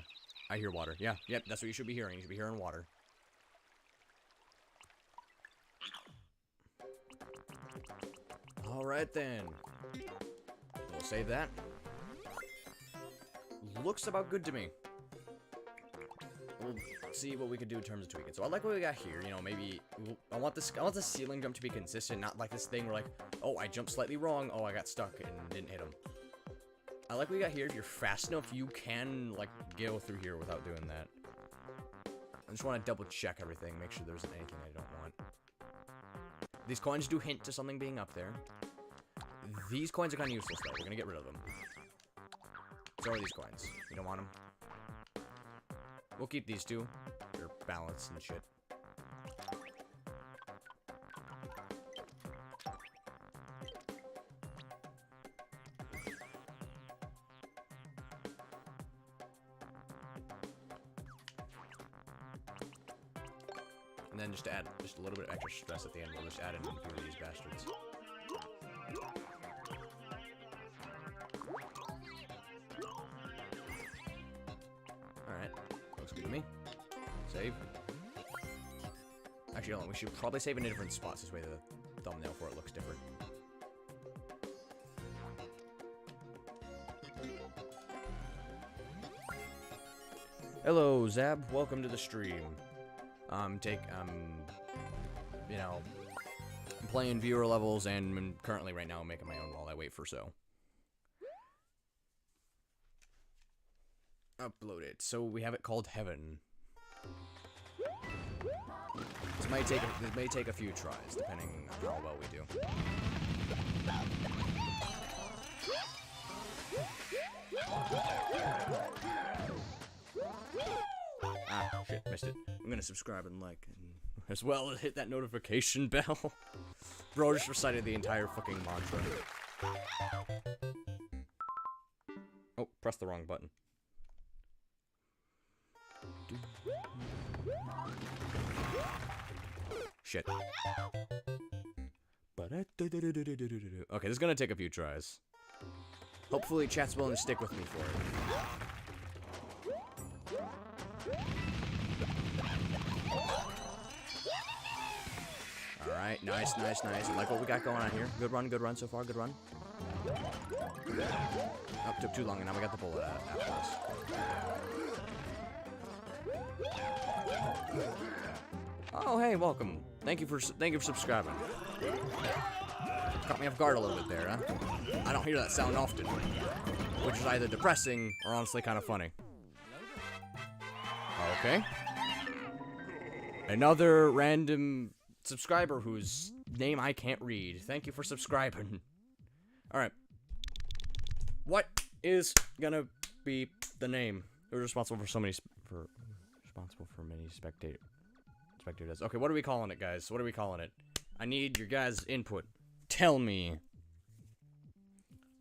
I hear water. Yeah, yep, that's what you should be hearing. You should be hearing water. Alright then. We'll save that. Looks about good to me. We'll see what we could do in terms of tweaking. So I like what we got here. Maybe I want the ceiling jump to be consistent, not like this thing where like, oh, I jumped slightly wrong, oh, I got stuck and didn't hit him. I like what we got here. If you're fast enough, you can like go through here without doing that. I just want to double check everything, make sure there isn't anything I don't want. These coins do hint to something being up there. These coins are kind of useless though. We're gonna get rid of them. So are these coins. You don't want them. We'll keep these two. They're balanced and shit. And then just to add just a little bit of extra stress at the end, we'll just add in a few of these bastards. Alright, looks good to me. Save. Actually, hold on, we should probably save in different spots, this way the thumbnail for it looks different. Hello, Zab. Welcome to the stream. You know, I'm playing viewer levels, and I'm currently right now making my own while I wait for so. Upload it. So we have it called Heaven. This may take a few tries, depending on how well we do. Ah, shit, missed it. I'm gonna subscribe and like, and as well as hit that notification bell. Bro just recited the entire fucking mantra. Oh, press the wrong button. Shit. Okay, this is gonna take a few tries. Hopefully chat's willing to stick with me for it. Alright, nice, nice, nice. I like what we got going on here. Good run so far, good run. Oh, took too long, and now we got the bullet after us. Oh, hey, welcome. Thank you for subscribing. Caught me off guard a little bit there, huh? I don't hear that sound often, which is either depressing or honestly kind of funny. Okay. Another random subscriber whose name I can't read. Thank you for subscribing. Alright. What is gonna be the name? Who's responsible for many spectators? Okay, what are we calling it, guys? What are we calling it? I need your guys' input. Tell me.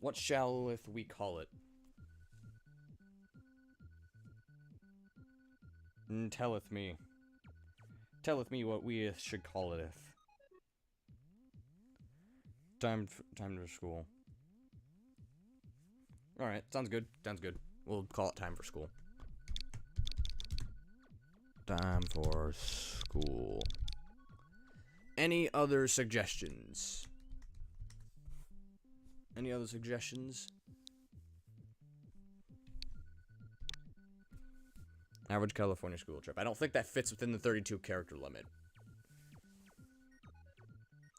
What shall we call it? Telleth me. Telleth me what we should call it. Time to school. Alright, sounds good. Sounds good. We'll call it time for school. Time for school. Any other suggestions? Any other suggestions? Average California school trip. I don't think that fits within the 32 character limit.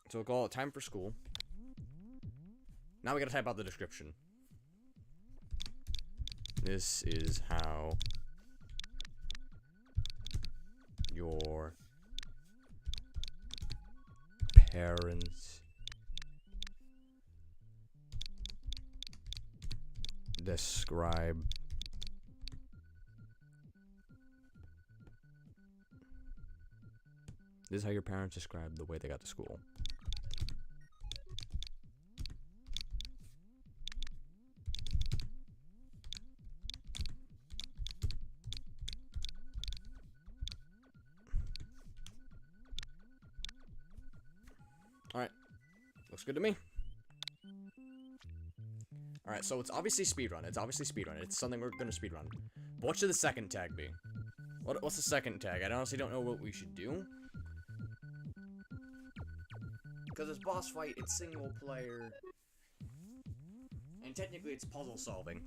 So we'll call it time for school. Now we gotta type out the description. This is how your parents describe this is how your parents describe the way they got to school. Alright. Looks good to me. Alright, so it's obviously speedrun. It's something we're gonna speedrun. But what should the second tag be? What's the second tag? I honestly don't know what we should do. Because it's boss fight, it's single player. And technically it's puzzle solving.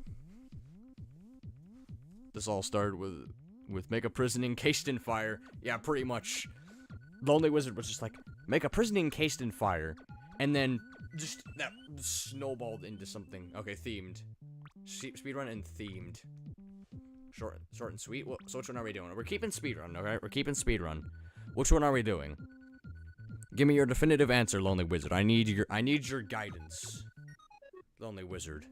This all started with make a prison encased in fire. Yeah, pretty much. Lonely Wizard was just like, make a prison encased in fire. And then just that snowballed into something. Okay, themed. Speedrun and themed. Short and sweet. Well, so which one are we doing? We're keeping speedrun, alright? We're keeping speedrun. Which one are we doing? Give me your definitive answer, Lonely Wizard. I need your guidance. Lonely Wizard.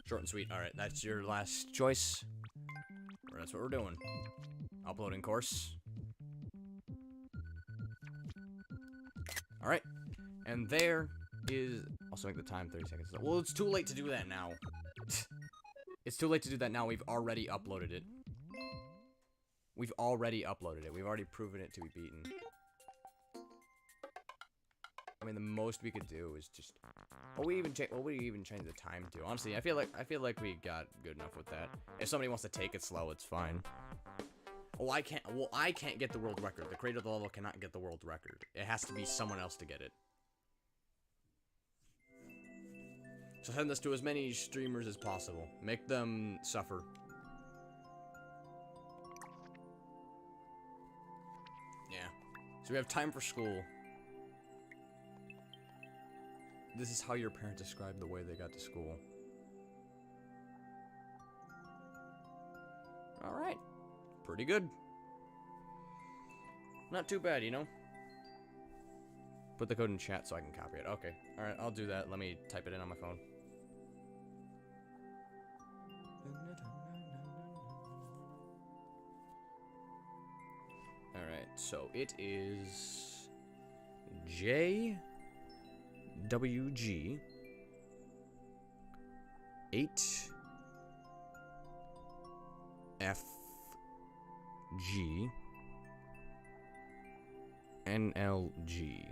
Short and sweet. Alright, that's your last choice. That's what we're doing. Uploading course. Alright. And there is... Also make the time 30 seconds. Well, it's too late to do that now. It's too late to do that now. We've already uploaded it. We've already uploaded it. We've already proven it to be beaten. I mean, the most we could do is just... What would we even change the time to? Honestly, I feel like we got good enough with that. If somebody wants to take it slow, it's fine. Oh, I can't get the world record. The creator of the level cannot get the world record. It has to be someone else to get it. So send this to as many streamers as possible. Make them suffer. Yeah. So we have time for school. This is how your parents describe the way they got to school. Alright. Pretty good. Not too bad, you know? Put the code in chat so I can copy it. Okay. Alright, I'll do that. Let me type it in on my phone. Alright, so it is... JWG 8 FG NLG.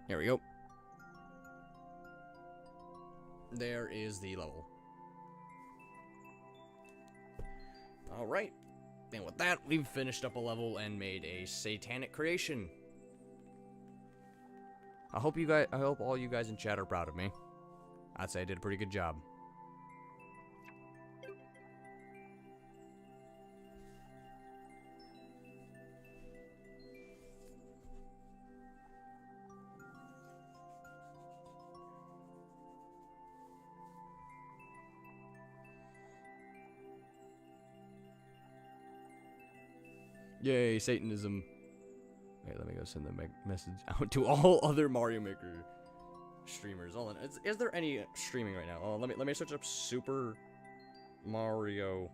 Here we go. There is the level. Alright. And with that, we've finished up a level and made a satanic creation. I hope all you guys in chat are proud of me. I'd say I did a pretty good job. Yay, Satanism. Wait, let me go send the message out to all other Mario Maker streamers. Hold on. Is there any streaming right now? Oh, let me search up Super Mario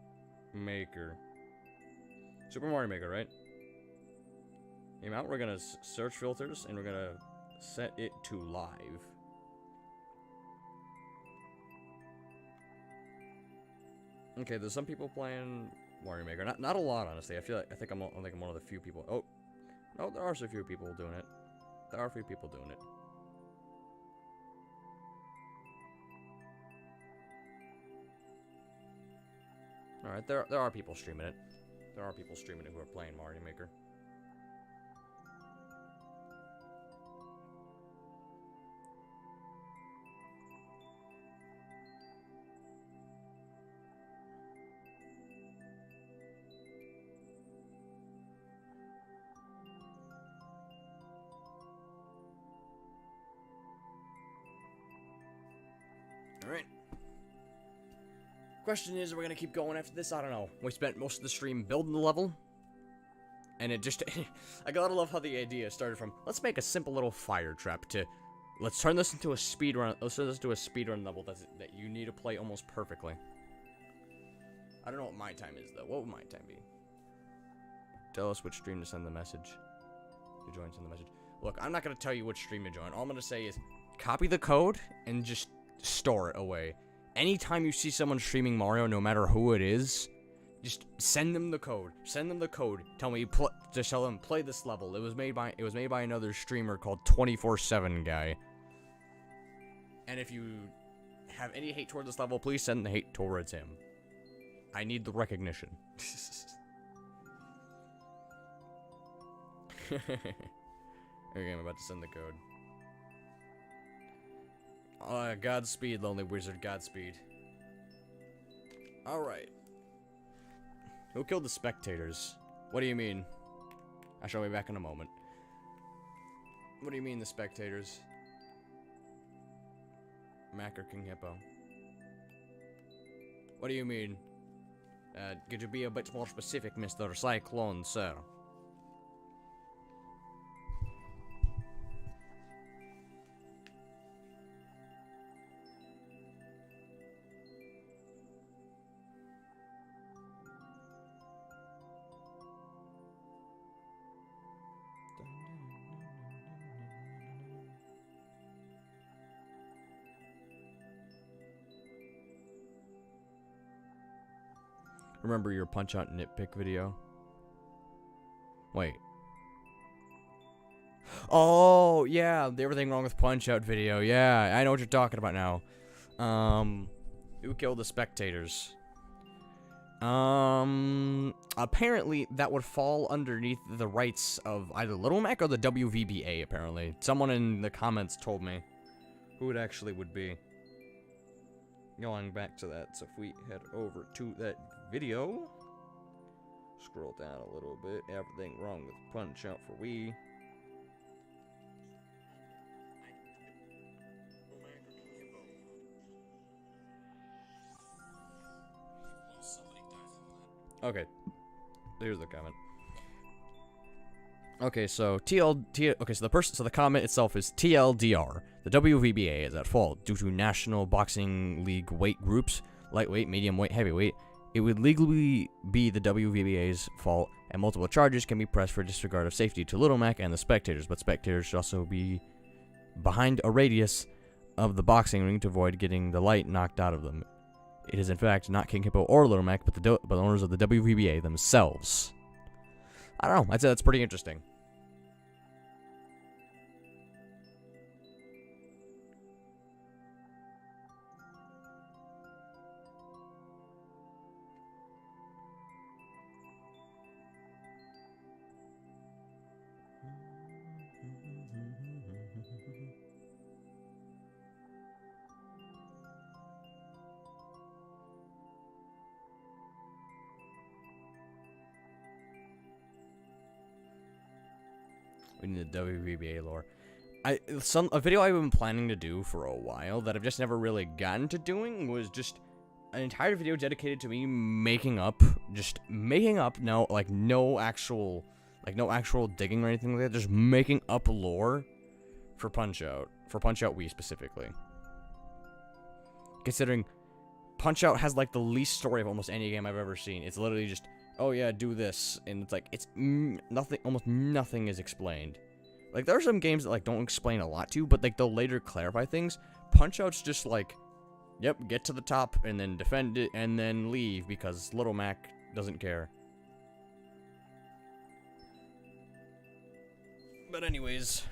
Maker. Super Mario Maker, right? The amount we're gonna search filters and we're gonna set it to live. Okay, there's some people playing Mario Maker. Not a lot, honestly. I think I'm one of the few people. Oh, no, there are a few people doing it. There are a few people doing it. All right, there are people streaming it. There are people streaming it who are playing Mario Maker. Alright. Question is, are we gonna keep going after this? I don't know. We spent most of the stream building the level. And it just... I gotta love how the idea started from, let's make a simple little fire trap to... Let's turn this into a speedrun. Let's turn this into a speedrun level that you need to play almost perfectly. I don't know what my time is, though. What would my time be? Tell us which stream to send the message. To join, send the message. Look, I'm not gonna tell you which stream to join. All I'm gonna say is, copy the code and just... store it away. Anytime you see someone streaming Mario, no matter who it is, just send them the code. Send them the code. Tell me, just tell them play this level. It was made by another streamer called 24/7 guy. And if you have any hate toward this level, please send the hate towards him. I need the recognition. Okay, I'm about to send the code. Godspeed, Lonely Wizard, Godspeed. Alright. Who killed the spectators? What do you mean? I shall be back in a moment. What do you mean, the spectators? Mac or King Hippo? What do you mean? Could you be a bit more specific, Mr. Cyclone, sir? Remember your Punch-Out nitpick video? Wait. Oh, yeah, the everything wrong with Punch-Out video. Yeah, I know what you're talking about now. Who killed the spectators? Apparently that would fall underneath the rights of either Little Mac or the WVBA, apparently. Someone in the comments told me who it actually would be. Going back to that, so if we head over to that video, scroll down a little bit, everything wrong with Punch-Out for Wii. Okay, here's the comment. Okay, so the comment itself is TLDR. The WVBA is at fault due to National Boxing League weight groups, lightweight, medium weight, heavyweight. It would legally be the WVBA's fault, and multiple charges can be pressed for disregard of safety to Little Mac and the spectators, but spectators should also be behind a radius of the boxing ring to avoid getting the light knocked out of them. It is in fact not King Hippo or Little Mac, but the owners of the WVBA themselves. I don't know. I'd say that's pretty interesting. We need the WVBA lore. A video I've been planning to do for a while that I've just never really gotten to doing was just an entire video dedicated to me making up, no actual digging or anything like that, just making up lore for Punch-Out Wii specifically. Considering Punch-Out has like the least story of almost any game I've ever seen. It's literally just, oh yeah, do this, and it's like nothing, almost nothing is explained. Like there are some games that like don't explain a lot to, but like they'll later clarify things. Punch-Out's just like, yep, get to the top and then defend it and then leave because Little Mac doesn't care. But anyways,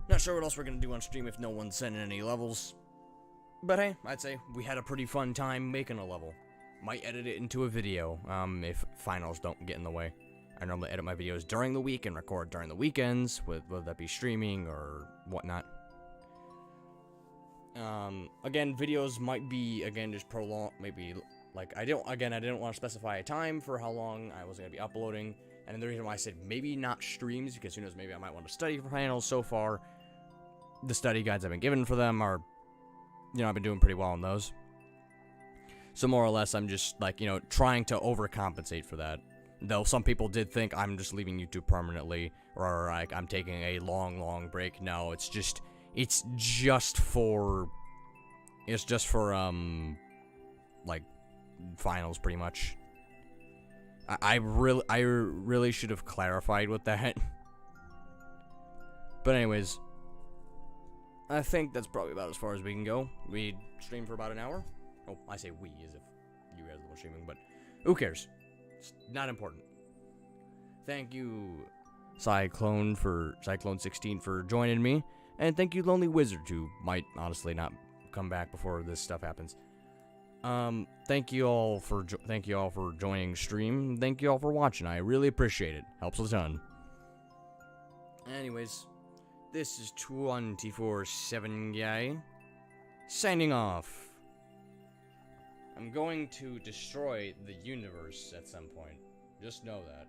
not sure what else we're gonna do on stream if no one's sending any levels. But hey, I'd say we had a pretty fun time making a level. Might edit it into a video, if finals don't get in the way. I normally edit my videos during the week and record during the weekends, whether that be streaming or whatnot. Again, videos might be, just prolonged, maybe, like, I didn't want to specify a time for how long I was going to be uploading, and the reason why I said maybe not streams, because who knows, maybe I might want to study for finals. So far, the study guides I've been given for them are, I've been doing pretty well on those. So more or less, I'm just, like, trying to overcompensate for that. Though some people did think I'm just leaving YouTube permanently, or, like, I'm taking a long break. No, it's just for, like, finals, pretty much. I really should have clarified with that. But anyways, I think that's probably about as far as we can go. We streamed for about an hour. Oh, I say we as if you guys were streaming, but who cares? It's not important. Thank you, Cyclone16 for joining me, and thank you, Lonely Wizard, who might honestly not come back before this stuff happens. Thank you all for joining stream. Thank you all for watching. I really appreciate it. Helps a ton. Anyways, this is 247 guy signing off. I'm going to destroy the universe at some point. Just know that.